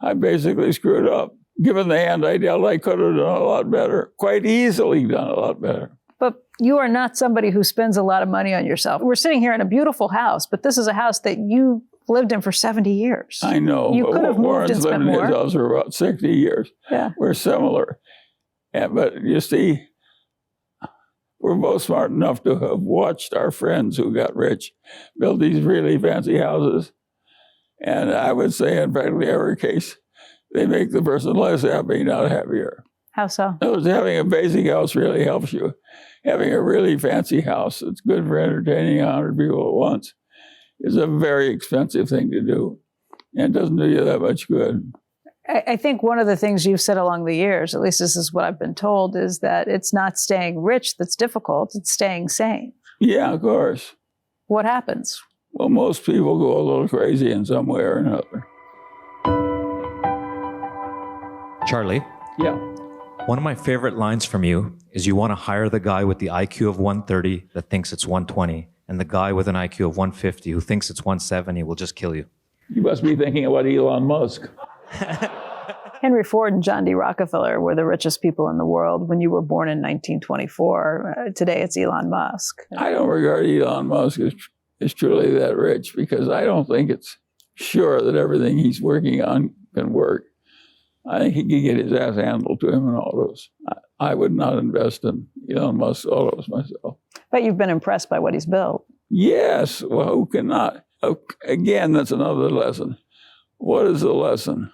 Speaker 4: I basically screwed up. Given the hand I dealt, I could have done a lot better. Quite easily done a lot better.
Speaker 3: But you are not somebody who spends a lot of money on yourself. We're sitting here in a beautiful house, but this is a house that you lived in for 70 years.
Speaker 4: I know.
Speaker 3: You could have moved and spent more.
Speaker 4: Warren's lived in his house for about 60 years.
Speaker 3: Yeah.
Speaker 4: We're similar. But you see, we're both smart enough to have watched our friends who got rich build these really fancy houses. And I would say in practically every case, they make the person less happy, not happier.
Speaker 3: How so?
Speaker 4: In other words, having a basic house really helps you. Having a really fancy house that's good for entertaining 100 people at once is a very expensive thing to do. And it doesn't do you that much good.
Speaker 3: I think one of the things you've said along the years, at least this is what I've been told, is that it's not staying rich that's difficult, it's staying sane.
Speaker 4: Yeah, of course.
Speaker 3: What happens?
Speaker 4: Well, most people go a little crazy in some way or another.
Speaker 8: Charlie?
Speaker 4: Yeah.
Speaker 8: One of my favorite lines from you is you want to hire the guy with the IQ of 130 that thinks it's 120, and the guy with an IQ of 150 who thinks it's 170 will just kill you.
Speaker 4: You must be thinking about Elon Musk.
Speaker 3: Henry Ford and John D. Rockefeller were the richest people in the world when you were born in 1924. Today it's Elon Musk.
Speaker 4: I don't regard Elon Musk as truly that rich because I don't think it's sure that everything he's working on can work. I think he can get his ass handled to him in autos. I would not invest in Elon Musk's autos myself.
Speaker 3: But you've been impressed by what he's built.
Speaker 4: Yes. Well, who cannot? Again, that's another lesson. What is the lesson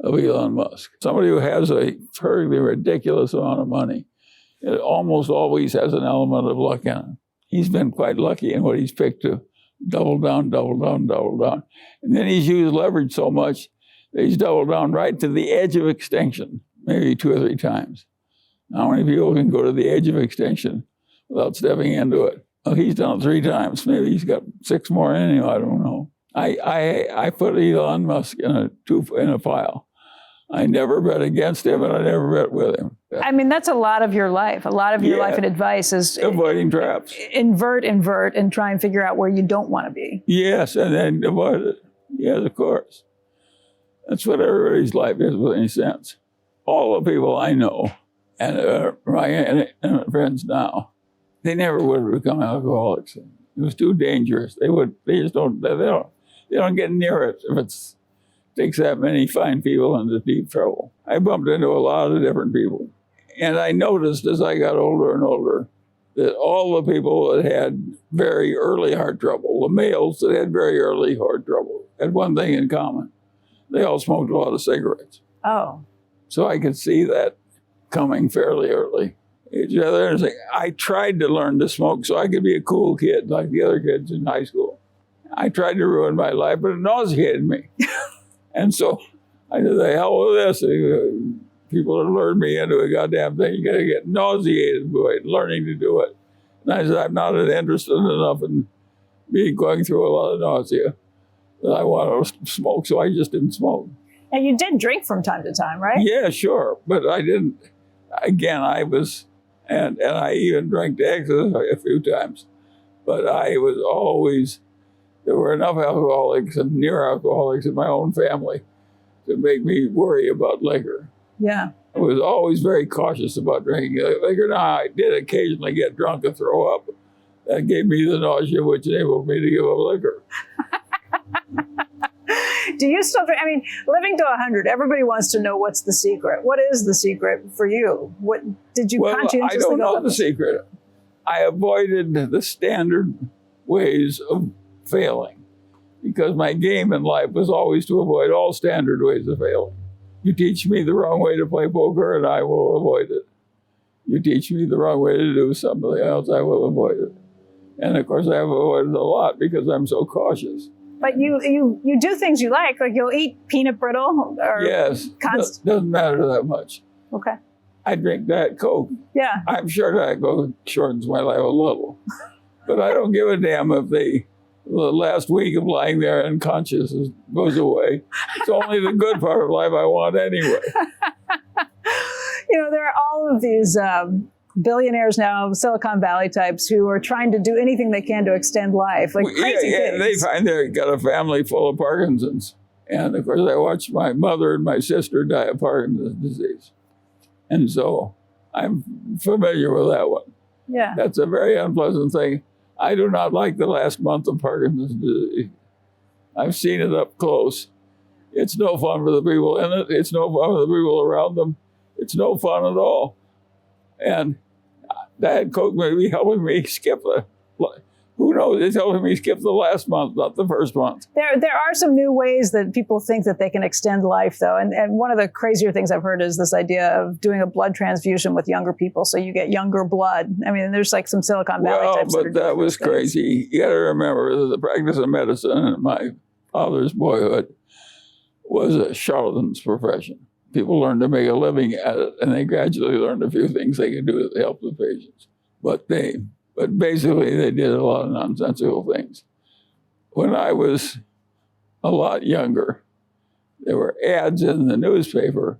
Speaker 4: of Elon Musk? Somebody who has a perfectly ridiculous amount of money. It almost always has an element of luck in it. He's been quite lucky in what he's picked to double down, double down, double down. And then he's used leverage so much that he's doubled down right to the edge of extinction, maybe 2 or 3 times. How many people can go to the edge of extinction without stepping into it? Well, he's done it 3 times. Maybe he's got 6 more in him. I don't know. I put Elon Musk in a pile. I never bet against him, and I never bet with him.
Speaker 3: I mean, that's a lot of your life. A lot of your life and advice is
Speaker 4: avoiding traps.
Speaker 3: Invert, and try and figure out where you don't want to be.
Speaker 4: Yes, and then avoid it. Yes, of course. That's what everybody's life is with any sense. All the people I know, and my friends now, they never would have become alcoholics. It was too dangerous. They don't get near it if it takes that many fine people into deep trouble. I bumped into a lot of different people. And I noticed as I got older and older that all the people that had very early heart trouble, the males that had very early heart trouble, had one thing in common. They all smoked a lot of cigarettes.
Speaker 3: Oh.
Speaker 4: So I could see that coming fairly early. The other thing, I tried to learn to smoke so I could be a cool kid like the other kids in high school. I tried to ruin my life, but it nauseated me. And so I said, the hell with this. People have lured me into a goddamn thing. You got to get nauseated by learning to do it. And I said, I'm not interested enough in going through a lot of nausea that I want to smoke, so I just didn't smoke.
Speaker 3: And you did drink from time to time, right?
Speaker 4: Yeah, sure. But I didn't. Again, I was And I even drank to excess a few times. But I was always, there were enough alcoholics and near alcoholics in my own family to make me worry about liquor.
Speaker 3: Yeah.
Speaker 4: I was always very cautious about drinking liquor. Now, I did occasionally get drunk and throw up. That gave me the nausea, which enabled me to give up liquor.
Speaker 3: Do you still drink? I mean, living to 100, everybody wants to know what's the secret. What is the secret for you? What did you conscientiously
Speaker 4: I don't know
Speaker 3: go
Speaker 4: the secret. I avoided the standard ways of failing because my game in life was always to avoid all standard ways of failing. You teach me the wrong way to play poker and I will avoid it. You teach me the wrong way to do something else, I will avoid it. And of course I have avoided a lot because I'm so cautious.
Speaker 3: But you do things you like you'll eat peanut brittle or
Speaker 4: yes, doesn't matter that much.
Speaker 3: Okay.
Speaker 4: I drink Diet Coke.
Speaker 3: Yeah.
Speaker 4: I'm sure Diet Coke shortens my life a little. But I don't give a damn if the last week of lying there unconscious goes away. It's only the good part of life I want anyway.
Speaker 3: There are all of these billionaires now, Silicon Valley types, who are trying to do anything they can to extend life. Crazy things.
Speaker 4: They find they've got a family full of Parkinson's. And of course, I watched my mother and my sister die of Parkinson's disease. And so I'm familiar with that one.
Speaker 3: Yeah.
Speaker 4: That's a very unpleasant thing. I do not like the last month of Parkinson's disease. I've seen it up close. It's no fun for the people in it. It's no fun for the people around them. It's no fun at all. And Diet Coke may be helping me skip who knows? It's helping me skip the last month, not the first month.
Speaker 3: There are some new ways that people think that they can extend life, though. And one of the crazier things I've heard is this idea of doing a blood transfusion with younger people so you get younger blood. I mean, there's some Silicon Valley types.
Speaker 4: But that was crazy. You got to remember that the practice of medicine in my father's boyhood was a charlatan's profession. People learned to make a living at it, and they gradually learned a few things they could do to help the patients. But basically, they did a lot of nonsensical things. When I was a lot younger, there were ads in the newspaper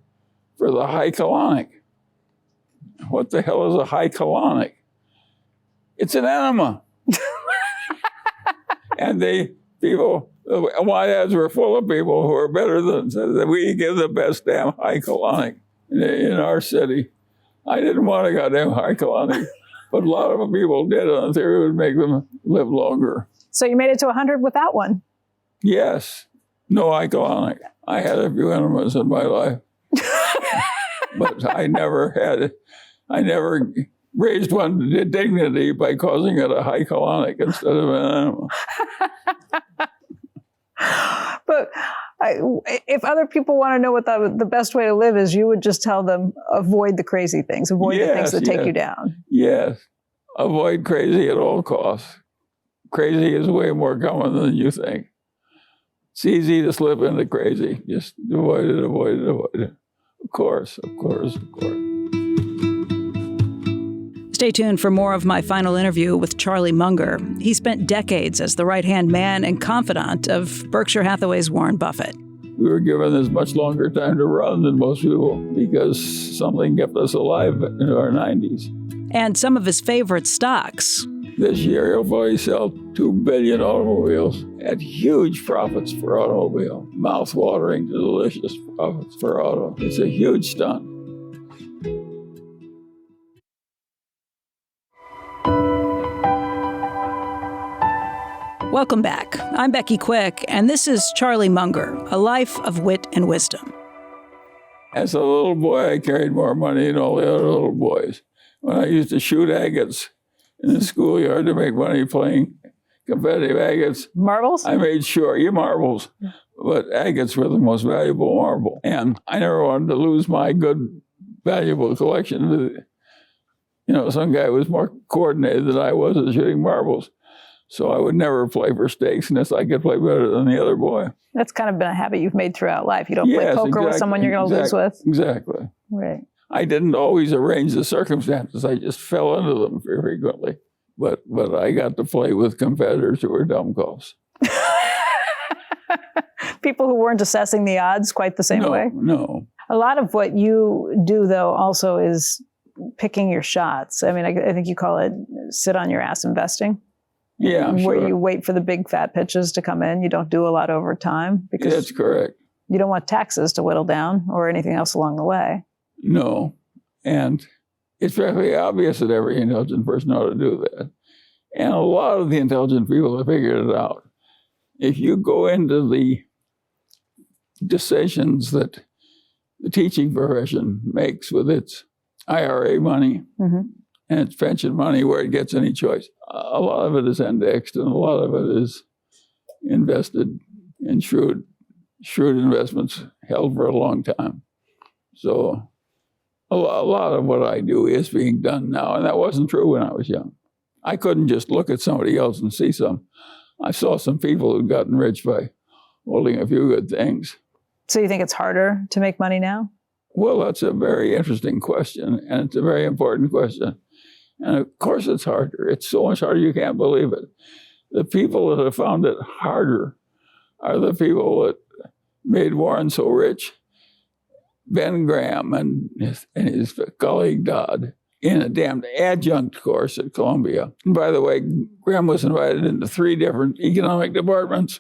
Speaker 4: for the high colonic. What the hell is a high colonic? It's an enema. And my ads were full of people who were better than said that we give the best damn high colonic in our city. I didn't want a goddamn high colonic. But a lot of people did on theory it would make them live longer. So
Speaker 3: you made it to 100 without one?
Speaker 4: Yes. No iconic. I had a few enemas in my life. But I never raised one to dignity by causing it a high colonic instead of an enema.
Speaker 3: But if other people want to know what the best way to live is, you would just tell them, avoid the crazy things, avoid the things that take you down.
Speaker 4: Yes. Avoid crazy at all costs. Crazy is way more common than you think. It's easy to slip into crazy. Just avoid it, avoid it, avoid it. Of course.
Speaker 6: Stay tuned for more of my final interview with Charlie Munger. He spent decades as the right-hand man and confidant of Berkshire Hathaway's Warren Buffett.
Speaker 4: We were given as much longer time to run than most people because something kept us alive in our 90s.
Speaker 6: And some of his favorite stocks.
Speaker 4: This year, he'll probably sell 2 billion automobiles at huge profits for automobile. Mouth-watering, delicious profits for auto. It's a huge stunt.
Speaker 6: Welcome back. I'm Becky Quick, and this is Charlie Munger, A Life of Wit and Wisdom.
Speaker 4: As a little boy, I carried more money than all the other little boys. When I used to shoot agates in the schoolyard to make money playing competitive agates.
Speaker 3: Marbles?
Speaker 4: I made sure, marbles. But agates were the most valuable marble. And I never wanted to lose my good, valuable collection. Some guy was more coordinated than I was at shooting marbles. So I would never play for stakes unless I could play better than the other boy.
Speaker 3: That's kind of been a habit you've made throughout life. You don't play poker with someone you're going to lose with.
Speaker 4: Exactly.
Speaker 3: Right.
Speaker 4: I didn't always arrange the circumstances. I just fell into them very frequently. But I got to play with competitors who were dumbcoffs.
Speaker 3: People who weren't assessing the odds quite the same way?
Speaker 4: No.
Speaker 3: A lot of what you do, though, also is picking your shots. I mean, I think you call it sit on your ass investing.
Speaker 4: Yeah,
Speaker 3: where
Speaker 4: sure.
Speaker 3: you wait for the big fat pitches to come in. You don't do a lot over time because
Speaker 4: That's correct.
Speaker 3: you don't want taxes to whittle down or anything else along the way.
Speaker 4: No. And it's very obvious that every intelligent person ought to do that. And a lot of the intelligent people have figured it out. If you go into the decisions that the teaching profession makes with its IRA money and its pension money, where it gets any choice, a lot of it is indexed and a lot of it is invested in shrewd investments held for a long time. So a lot of what I do is being done now, and that wasn't true when I was young. I couldn't just look at somebody else and see some. I saw some people who'd gotten rich by holding a few good things.
Speaker 3: So you think it's harder to make money now?
Speaker 4: Well, that's a very interesting question, and it's a very important question. And of course it's harder. It's so much harder you can't believe it. The people that have found it harder are the people that made Warren so rich. Ben Graham and his colleague Dodd in a damned adjunct course at Columbia. And by the way, Graham was invited into 3 different economic departments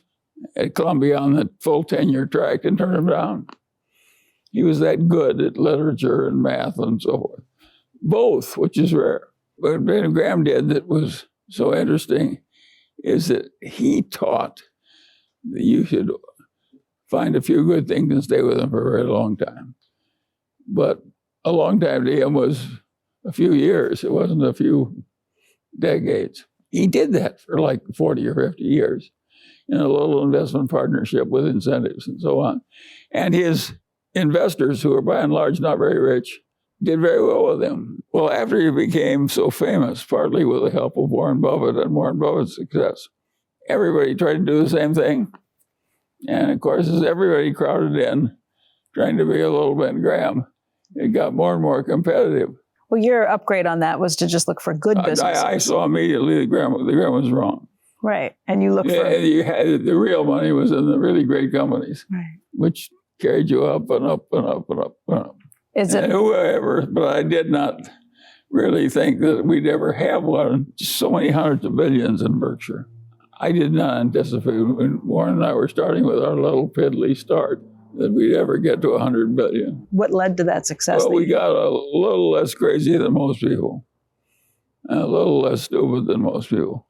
Speaker 4: at Columbia on the full tenure track and turned him down. He was that good at literature and math and so forth. Both, which is rare. What Ben Graham did that was so interesting is that he taught that you should find a few good things and stay with them for a very long time. But a long time to him was a few years. It wasn't a few decades. He did that for like 40 or 50 years in a little investment partnership with incentives and so on. And his investors, who are by and large not very rich, did very well with him. Well, after he became so famous, partly with the help of Warren Buffett and Warren Buffett's success, everybody tried to do the same thing. And of course, as everybody crowded in, trying to be a little Ben Graham, it got more and more competitive.
Speaker 3: Well, your upgrade on that was to just look for good businesses.
Speaker 4: I saw immediately the Graham was wrong.
Speaker 3: Right. And you look for...
Speaker 4: You had, the real money was in the really great companies,
Speaker 3: right,
Speaker 4: which carried you up and up and up and up and up. And whoever, but I did not really think that we'd ever have one, so many hundreds of billions in Berkshire. I did not anticipate when Warren and I were starting with our little piddly start that we'd ever get to 100 billion.
Speaker 3: What led to that success?
Speaker 4: Well, we got a little less crazy than most people, and a little less stupid than most people,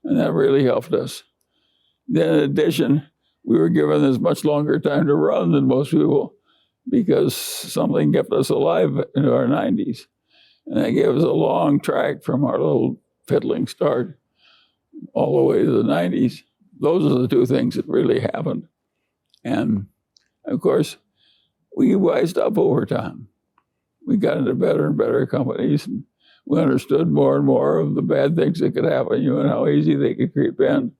Speaker 4: and that really helped us. Then in addition, we were given this much longer time to run than most people because something kept us alive into our 90s, and that gave us a long track from our little fiddling start all the way to the 90s. Those are the 2 things that really happened. And of course, we wised up over time. We got into better and better companies, and we understood more and more of the bad things that could happen to you and how easy they could creep in.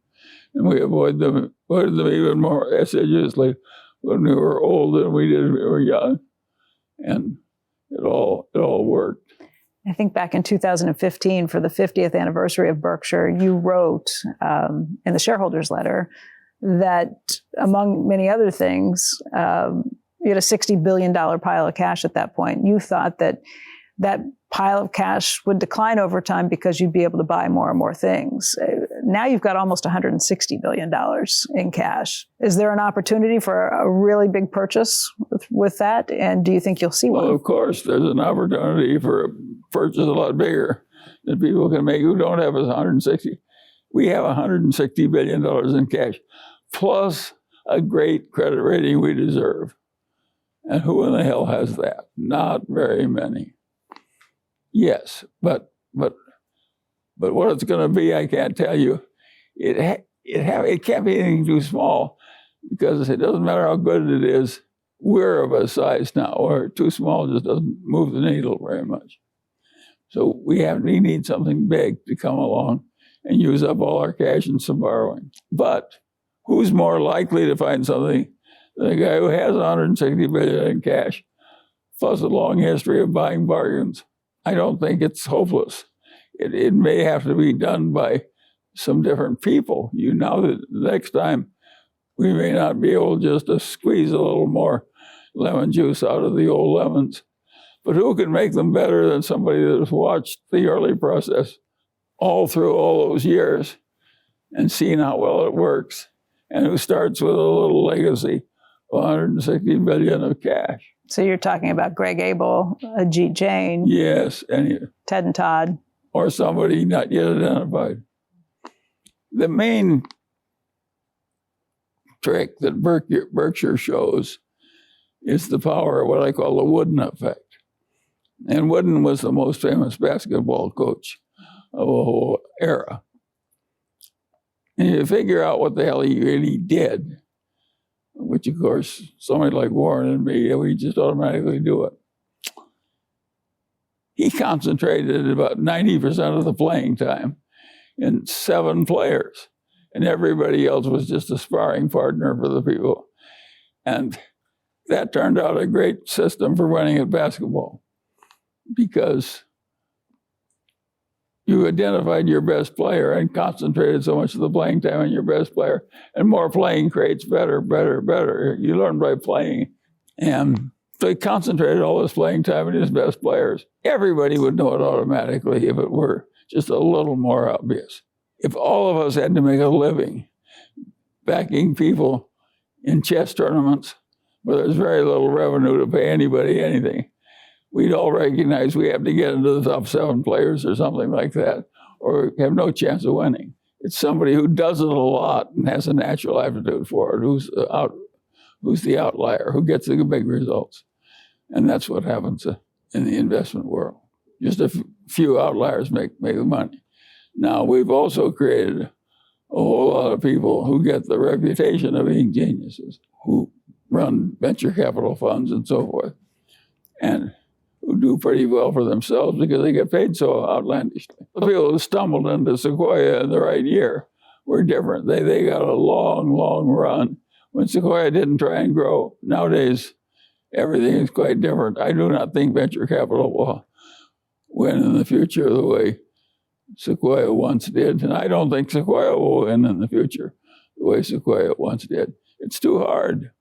Speaker 4: And we avoided them even more assiduously when we were old than we did when we were young. And it all worked.
Speaker 3: I think back in 2015, for the 50th anniversary of Berkshire, you wrote in the shareholders letter that, among many other things, you had a $60 billion pile of cash at that point. You thought that that pile of cash would decline over time because you'd be able to buy more and more things. Now you've got almost $160 billion in cash. Is there an opportunity for a really big purchase with that? And do you think you'll see one?
Speaker 4: Well, of course, there's an opportunity for a purchase a lot bigger that people can make who don't have 160. We have $160 billion in cash, plus a great credit rating we deserve. And who in the hell has that? Not very many. Yes, but what it's going to be, I can't tell you. It can't be anything too small, because it doesn't matter how good it is. We're of a size now where too small just doesn't move the needle very much. So we need something big to come along and use up all our cash and some borrowing. But who's more likely to find something than the guy who has $160 billion in cash, plus a long history of buying bargains? I don't think it's hopeless. It may have to be done by some different people. You know that next time we may not be able just to squeeze a little more lemon juice out of the old lemons. But who can make them better than somebody that has watched the early process all through all those years and seen how well it works, and who starts with a little legacy of $160 billion of cash?
Speaker 3: So you're talking about Greg Abel, Ajit Jain.
Speaker 4: Yes,
Speaker 3: Ted and Todd.
Speaker 4: Or somebody not yet identified. The main trick that Berkshire shows is the power of what I call the Wooden effect. And Wooden was the most famous basketball coach of a whole era. And you figure out what the hell he really did, which of course, somebody like Warren and me, we just automatically do it. He concentrated about 90% of the playing time in 7 players, and everybody else was just a sparring partner for the people. And that turned out a great system for winning at basketball, because you identified your best player and concentrated so much of the playing time on your best player. And more playing creates better. You learn by playing. And so he concentrated all his playing time on his best players. Everybody would know it automatically if it were just a little more obvious. If all of us had to make a living backing people in chess tournaments where there's very little revenue to pay anybody anything, we'd all recognize we have to get into the top 7 players or something like that, or have no chance of winning. It's somebody who does it a lot and has a natural aptitude for it, who's the outlier, who gets the big results. And that's what happens in the investment world. Just a few outliers make the money. Now, we've also created a whole lot of people who get the reputation of being geniuses, who run venture capital funds and so forth, and who do pretty well for themselves because they get paid so outlandishly. The people who stumbled into Sequoia in the right year were different. They got a long run when Sequoia didn't try and grow. Nowadays, everything is quite different. I do not think venture capital will win in the future the way Sequoia once did. And I don't think Sequoia will win in the future the way Sequoia once did. It's too hard.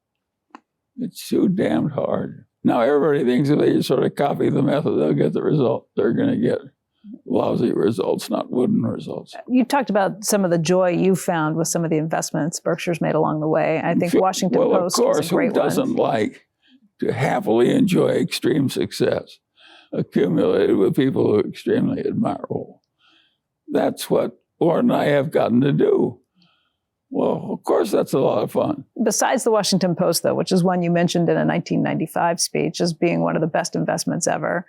Speaker 4: It's too damned hard. Now everybody thinks if they just sort of copy the method, they'll get the result. They're going to get lousy results, not wooden results.
Speaker 3: You talked about some of the joy you found with some of the investments Berkshire's made along the way. I think Washington Post was a great one.
Speaker 4: Who doesn't like to happily enjoy extreme success accumulated with people who are extremely admirable? That's what Warren and I have gotten to do. Well, of course, that's a lot of fun.
Speaker 3: Besides the Washington Post, though, which is one you mentioned in a 1995 speech as being one of the best investments ever,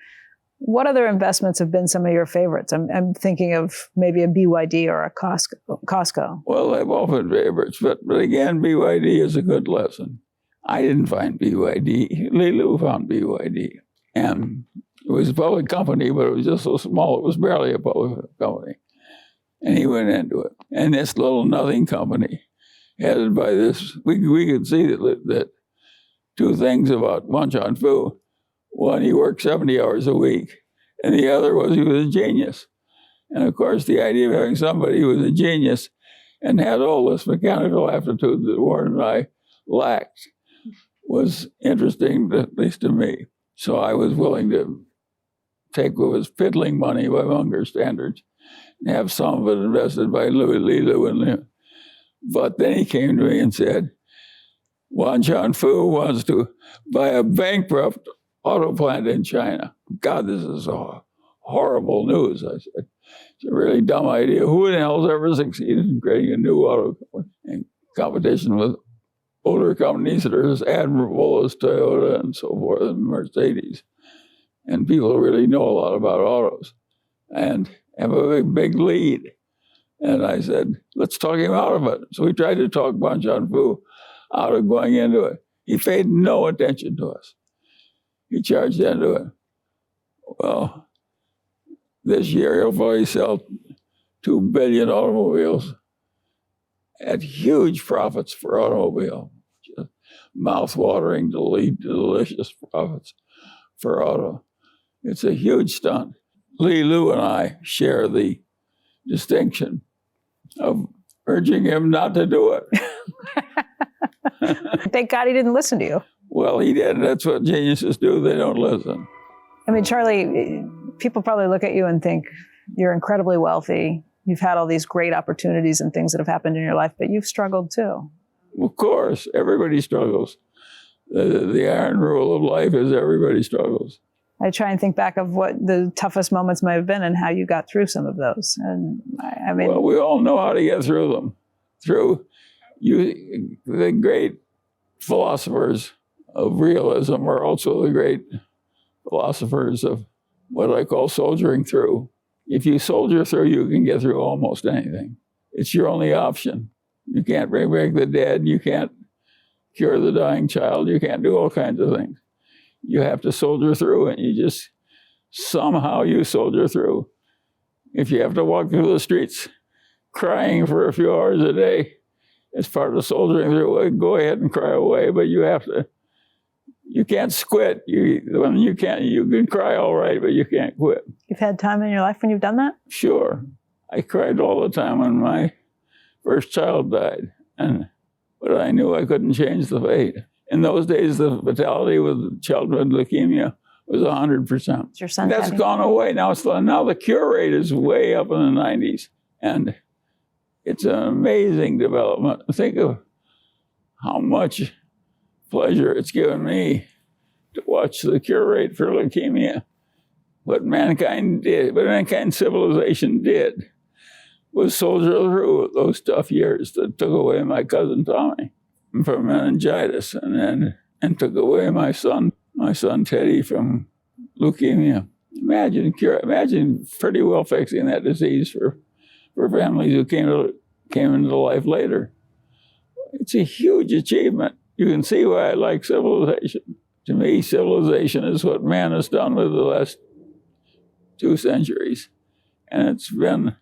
Speaker 3: what other investments have been some of your favorites? I'm thinking of maybe a BYD or a Costco.
Speaker 4: Well, they've all been favorites, but again, BYD is a good lesson. I didn't find BYD. Li Lu found BYD. And it was a public company, but it was just so small, it was barely a public company. And he went into it. And this little nothing company, headed by this, we could see that 2 things about Wan Chuan-Fu. One, he worked 70 hours a week. And the other was he was a genius. And of course, the idea of having somebody who was a genius and had all this mechanical aptitude that Warren and I lacked was interesting, at least to me. So I was willing to take what was fiddling money by Munger standards and have some of it invested by Li Lu and Liu. But then he came to me and said, Wan Chuan-Fu wants to buy a bankrupt auto plant in China. God, this is horrible news. I said, it's a really dumb idea. Who in the hell has ever succeeded in creating a new auto company in competition with older companies that are as admirable as Toyota and so forth and Mercedes? And people who really know a lot about autos and have a big lead. And I said, let's talk him out of it. So we tried to talk Wan Chuan-Fu out of going into it. He paid no attention to us. He charged into it. Well, this year he'll probably sell 2 billion automobiles at huge profits for automobile. Just mouth-watering, delicious profits for auto. It's a huge stunt. Li Lu and I share the distinction of urging him not to do it.
Speaker 3: Thank God he didn't listen to you.
Speaker 4: Well, he did. That's what geniuses do. They don't listen.
Speaker 3: I mean, Charlie, people probably look at you and think you're incredibly wealthy. You've had all these great opportunities and things that have happened in your life, but you've struggled too.
Speaker 4: Of course, everybody struggles. The iron rule of life is everybody struggles.
Speaker 3: I try and think back of what the toughest moments might have been and how you got through some of those. And I mean,
Speaker 4: well, we all know how to get through them. The great philosophers of realism are also the great philosophers of what I call soldiering through. If you soldier through, you can get through almost anything. It's your only option. You can't bring back the dead. You can't cure the dying child. You can't do all kinds of things. You have to soldier through, and somehow you soldier through. If you have to walk through the streets crying for a few hours a day, as part of soldiering through, go ahead and cry away, but you can't quit. You can cry all right, but you can't quit.
Speaker 3: You've had time in your life when you've done that?
Speaker 4: Sure. I cried all the time when my first child died, but I knew I couldn't change the fate. In those days, the fatality with childhood leukemia was 100%.
Speaker 3: Your son
Speaker 4: That's gone away. Now the cure rate is way up in the 90s. And it's an amazing development. Think of how much pleasure it's given me to watch the cure rate for leukemia. What mankind civilization did was soldier through those tough years that took away my cousin Tommy from meningitis, and took away my son Teddy from leukemia. Imagine pretty well fixing that disease for families who came into life later. It's a huge achievement. You can see why I like civilization. To me, civilization is what man has done with the last 2 centuries, and it's been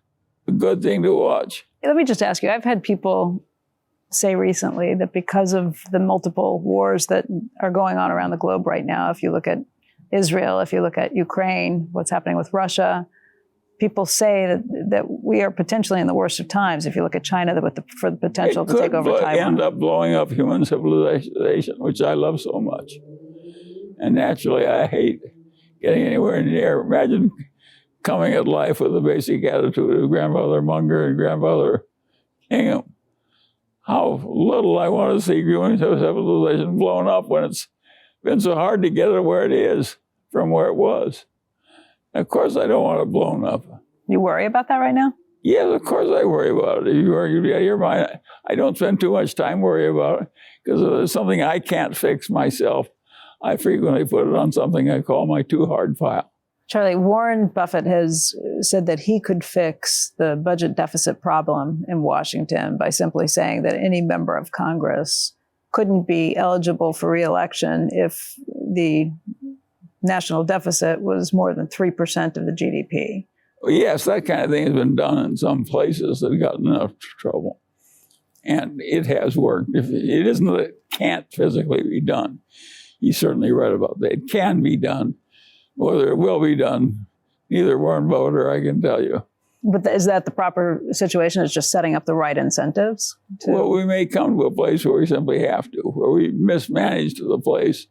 Speaker 4: a good thing to watch.
Speaker 3: Let me just ask you, I've had people say recently that because of the multiple wars that are going on around the globe right now, if you look at Israel, if you look at Ukraine, what's happening with Russia, people say that we are potentially in the worst of times. If you look at China, for the potential to take over Taiwan. It could end up
Speaker 4: blowing up human civilization, which I love so much. And naturally, I hate getting anywhere near. Imagine coming at life with the basic attitude of Grandfather Munger and Grandfather Ingham. How little I want to see human civilization blown up when it's been so hard to get it where it is from where it was. Of course, I don't want it blown up.
Speaker 3: You worry about that right now?
Speaker 4: Yes, of course I worry about it. If you worry about your mind, I don't spend too much time worrying about it because if there's something I can't fix myself, I frequently put it on something I call my too hard file.
Speaker 3: Charlie, Warren Buffett has said that he could fix the budget deficit problem in Washington by simply saying that any member of Congress couldn't be eligible for re-election if the national deficit was more than 3% of the GDP.
Speaker 4: Well, yes, that kind of thing has been done in some places that have gotten enough trouble. And it has worked. It isn't that it can't physically be done. He's certainly right about that. It can be done. Whether it will be done, neither Warren Buffett or I can tell you.
Speaker 3: But is that the proper situation? Is just setting up the right incentives?
Speaker 4: Well, we may come to a place where we simply have to, where we mismanage to the place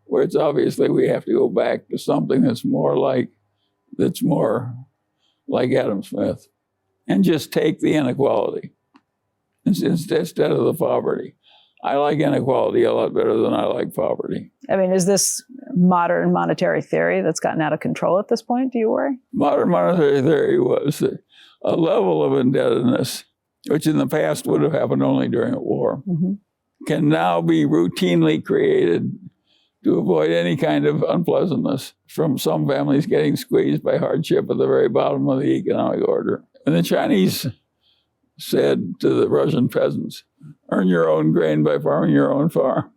Speaker 4: where it's obviously we have to go back to something that's more like Adam Smith, and just take the inequality instead of the poverty. I like inequality a lot better than I like poverty.
Speaker 3: I mean, is this modern monetary theory that's gotten out of control at this point, do you worry?
Speaker 4: Modern monetary theory was a level of indebtedness, which in the past would have happened only during a war, can now be routinely created to avoid any kind of unpleasantness from some families getting squeezed by hardship at the very bottom of the economic order. And the Chinese said to the Russian peasants, earn your own grain by farming your own farm.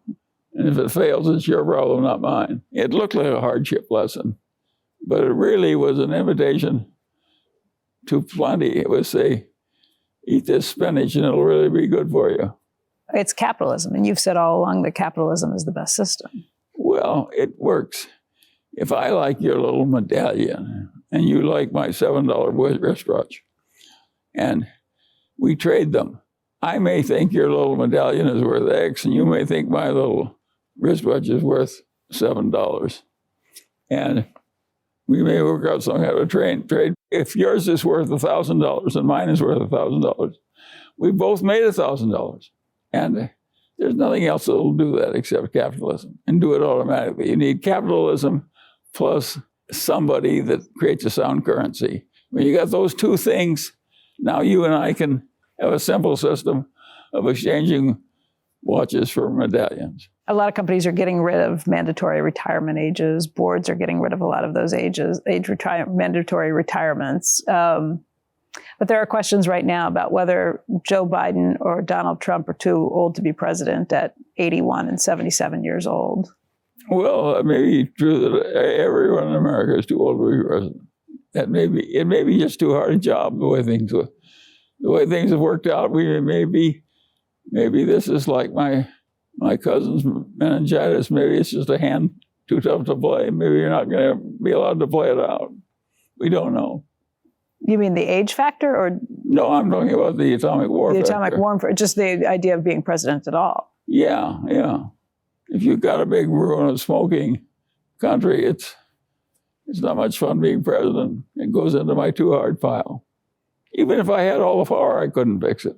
Speaker 4: And if it fails, it's your problem, not mine. It looked like a hardship lesson, but it really was an invitation to plenty. It was say, eat this spinach and it'll really be good for you.
Speaker 3: It's capitalism, and you've said all along that capitalism is the best system.
Speaker 4: Well, it works. If I like your little medallion and you like my $7 wristwatch, and we trade them, I may think your little medallion is worth X, and you may think my little wristwatch is worth $7. And We may work out some kind of a trade. If yours is worth $1,000 and mine is worth $1,000, we both made $1,000. And there's nothing else that will do that except capitalism and do it automatically. You need capitalism plus somebody that creates a sound currency. When you got those two things, now you and I can have a simple system of exchanging watches for medallions.
Speaker 3: A lot of companies are getting rid of mandatory retirement ages. Boards are getting rid of a lot of those mandatory retirements. But there are questions right now about whether Joe Biden or Donald Trump are too old to be president at 81 and 77 years old.
Speaker 4: Well, it may be true that everyone in America is too old to be president. It may be just too hard a job the way things have worked out. Maybe this is like my cousin's meningitis. Maybe it's just a hand too tough to play. Maybe you're not going to be allowed to play it out. We don't know.
Speaker 3: You mean the age factor, or
Speaker 4: no? I'm talking about the atomic war.
Speaker 3: The atomic war, just the idea of being president at all.
Speaker 4: Yeah. If you've got a big ruin of smoking country, it's not much fun being president. It goes into my too hard pile. Even if I had all the power, I couldn't fix it.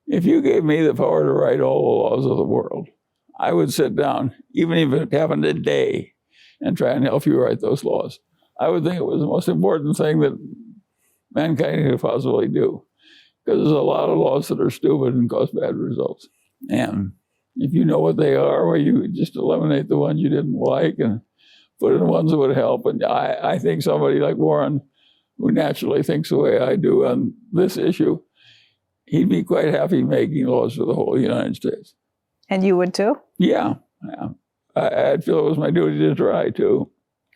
Speaker 4: If you gave me the power to write all the laws of the world, I would sit down, even if it happened a day, and try and help you write those laws. I would think it was the most important thing that mankind could possibly do, because there's a lot of laws that are stupid and cause bad results. And if you know what they are, well, you just eliminate the ones you didn't like and put in ones that would help. And I think somebody like Warren, who naturally thinks the way I do on this issue, he'd be quite happy making laws for the whole United States.
Speaker 3: And you would too?
Speaker 4: Yeah. I'd feel it was my duty to try too.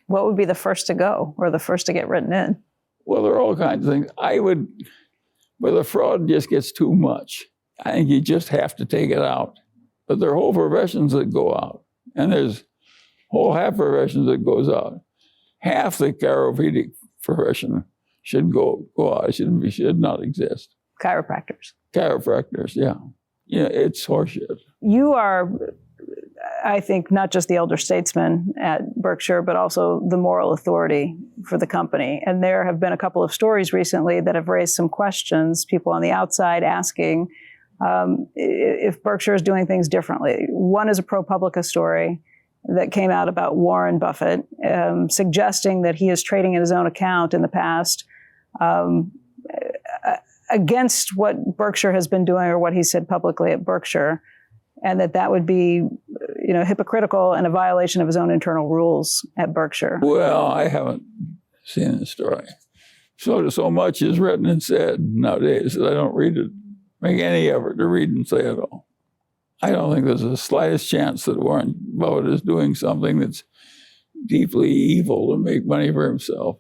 Speaker 3: What would be the first to go or the first to get written in?
Speaker 4: Well, there are all kinds of things. Where the fraud just gets too much, I think you just have to take it out. But there are whole professions that go out, and there's whole half professions that goes out. Half the chiropractic profession should go out. It should not exist. Chiropractors, yeah. It's horseshit.
Speaker 3: You are, I think, not just the elder statesman at Berkshire, but also the moral authority for the company. And there have been a couple of stories recently that have raised some questions, people on the outside asking if Berkshire is doing things differently. One is a ProPublica story that came out about Warren Buffett, suggesting that he is trading in his own account in the past against what Berkshire has been doing or what he said publicly at Berkshire, and that would be, hypocritical and a violation of his own internal rules at Berkshire.
Speaker 4: Well, I haven't seen the story. So much is written and said nowadays that I don't make any effort to read and say it all. I don't think there's the slightest chance that Warren Buffett is doing something that's deeply evil to make money for himself.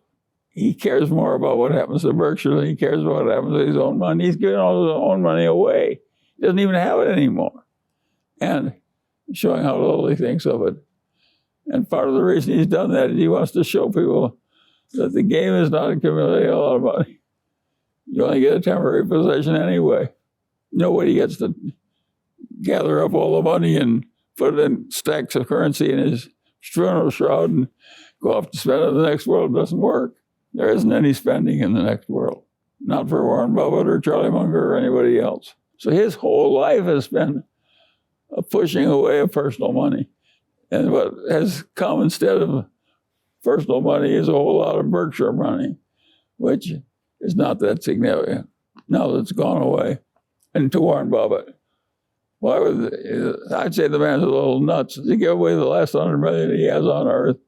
Speaker 4: He cares more about what happens to Berkshire than he cares about what happens to his own money. He's giving all his own money away. He doesn't even have it anymore. And showing how little he thinks of it. And part of the reason he's done that is he wants to show people that the game is not accumulating a lot of money. You only get a temporary possession anyway. Nobody gets to gather up all the money and put it in stacks of currency in his funeral shroud and go off to spend it in the next world. It doesn't work. There isn't any spending in the next world. Not for Warren Buffett or Charlie Munger or anybody else. So his whole life has been a pushing away of personal money. And what has come instead of personal money is a whole lot of Berkshire money, which is not that significant. Now that it's gone away. And to Warren Buffett, I'd say the man's a little nuts to give away the last $100 million he has on earth.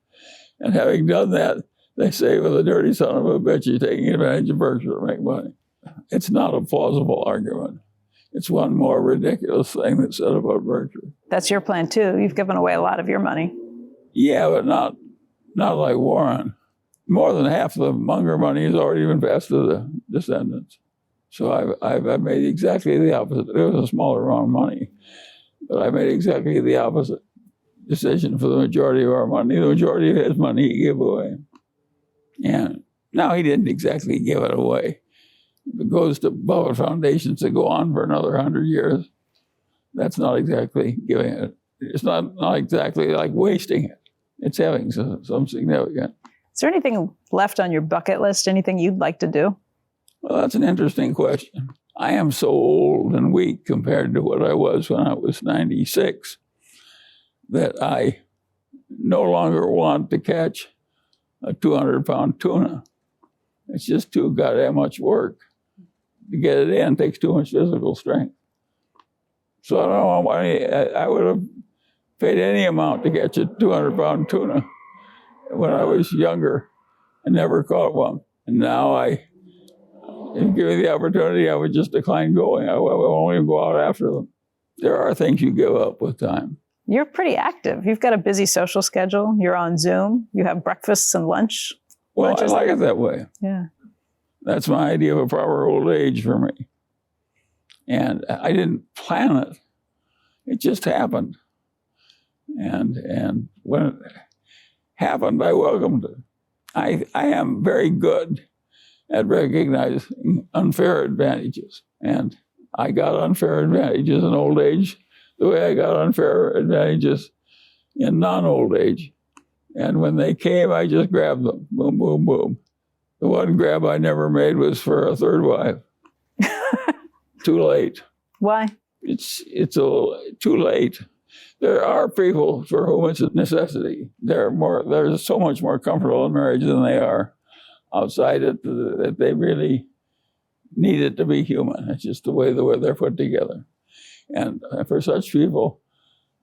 Speaker 4: And having done that, they say, well, the dirty son of a bitch, he's taking advantage of Berkshire to make money. It's not a plausible argument. It's one more ridiculous thing that's said about Berkshire.
Speaker 3: That's your plan, too. You've given away a lot of your money.
Speaker 4: Yeah, but not like Warren. More than half the Munger money has already been passed to the descendants. So I've made exactly the opposite. It was a smaller amount of money, but I made exactly the opposite decision for the majority of our money. The majority of his money he gave away. And now he didn't exactly give it away. If it goes to Buffett foundations to go on for another 100 years, that's not exactly giving it. It's not exactly like wasting it. It's having some significance.
Speaker 3: Is there anything left on your bucket list? Anything you'd like to do?
Speaker 4: Well, that's an interesting question. I am so old and weak compared to what I was when I was 96 that I no longer want to catch a 200-pound tuna. It's just too goddamn much work. To get it in takes too much physical strength. So I don't know I would have paid any amount to catch a 200-pound tuna when I was younger. I never caught one. And now if given the opportunity, I would just decline going. I won't even go out after them. There are things you give up with time.
Speaker 3: You're pretty active. You've got a busy social schedule. You're on Zoom. You have breakfasts and lunch.
Speaker 4: Well, I like it that way.
Speaker 3: Yeah.
Speaker 4: That's my idea of a proper old age for me. And I didn't plan it. It just happened. And when it happened, I welcomed it. I am very good at recognizing unfair advantages. And I got unfair advantages in old age the way I got unfair advantages in non-old age. And when they came, I just grabbed them. Boom, boom, boom. The one grab I never made was for a third wife. Too late.
Speaker 3: Why?
Speaker 4: It's a little too late. There are people for whom it's a necessity. They're so much more comfortable in marriage than they are outside it, that they really need it to be human. It's just the way they're put together. And for such people,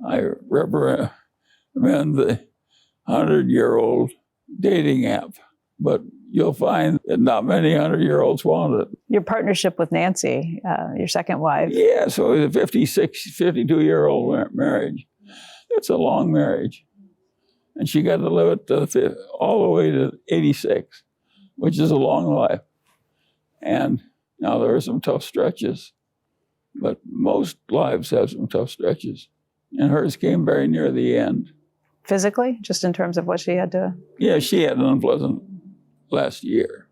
Speaker 4: I recommend the 100-year-old dating app. But you'll find that not many 100-year-olds want it.
Speaker 3: Your partnership with Nancy, your second wife.
Speaker 4: Yeah, so it was a 52-year-old marriage. It's a long marriage. And she got to live it all the way to 86, which is a long life. And now there are some tough stretches, but most lives have some tough stretches. And hers came very near the end.
Speaker 3: Physically, just in terms of what she had to?
Speaker 4: Yeah, she had an unpleasant last year.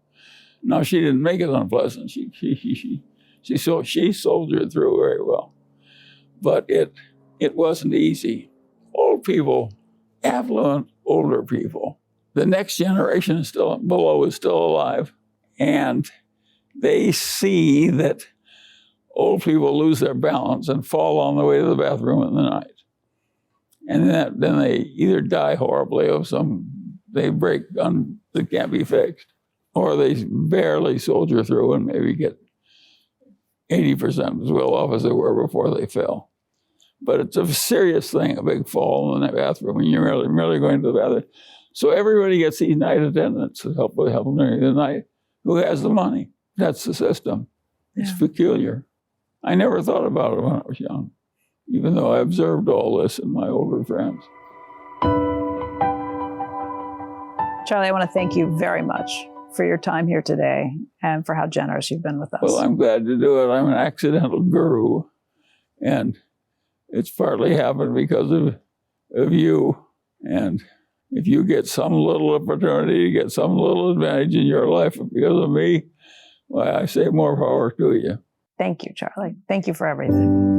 Speaker 4: No, she didn't make it unpleasant. She soldiered through very well. But it wasn't easy. Old people, affluent older people, the next generation is still alive. And they see that old people lose their balance and fall on the way to the bathroom in the night. And then they either die horribly they break that can't be fixed, or they barely soldier through and maybe get 80% as well off as they were before they fell. But it's a serious thing, a big fall in the bathroom, and you're really going to the bathroom. So everybody gets these night attendants to help them during the night who has the money. That's the system. It's peculiar. I never thought about it when I was young, even though I observed all this in my older friends.
Speaker 3: Charlie, I want to thank you very much for your time here today and for how generous you've been with us.
Speaker 4: Well, I'm glad to do it. I'm an accidental guru, and it's partly happened because of you. And if you get some little opportunity to get some little advantage in your life because of me, why, I say more power to you.
Speaker 3: Thank you, Charlie. Thank you for everything.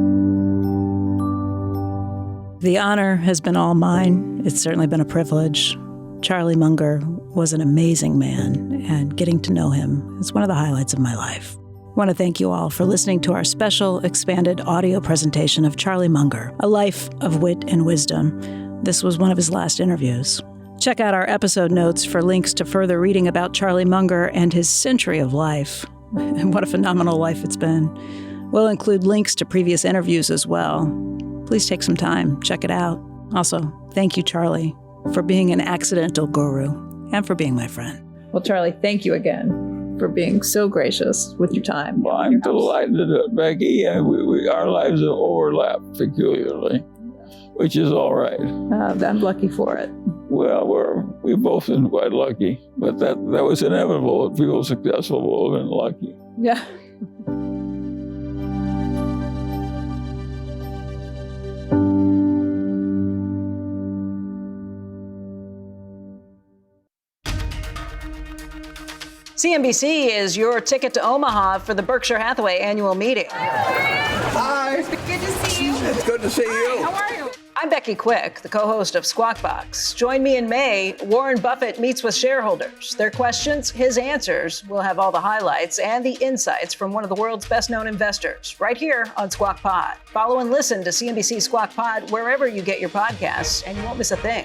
Speaker 6: The honor has been all mine. It's certainly been a privilege. Charlie Munger was an amazing man, and getting to know him is one of the highlights of my life. I want to thank you all for listening to our special expanded audio presentation of Charlie Munger, A Life of Wit and Wisdom. This was one of his last interviews. Check out our episode notes for links to further reading about Charlie Munger and his century of life. And what a phenomenal life it's been. We'll include links to previous interviews as well. Please take some time, check it out. Also, thank you, Charlie, for being an accidental guru and for being my friend.
Speaker 3: Well, Charlie, thank you again for being so gracious with your time.
Speaker 4: Well, I'm delighted to do it, Becky. Our lives have overlapped peculiarly, which is all right.
Speaker 3: I'm lucky for it.
Speaker 4: Well, we've both been quite lucky, but that was inevitable that people successful will have been lucky.
Speaker 3: Yeah. CNBC is your ticket to Omaha for the Berkshire Hathaway annual meeting.
Speaker 5: Hi.
Speaker 9: Good to see you.
Speaker 5: It's good to see you.
Speaker 9: How are you?
Speaker 3: I'm Becky Quick, the co-host of Squawk Box. Join me in May. Warren Buffett meets with shareholders. Their questions, his answers. We'll have all the highlights and the insights from one of the world's best-known investors right here on Squawk Pod. Follow and listen to CNBC Squawk Pod wherever you get your podcasts, and you won't miss a thing.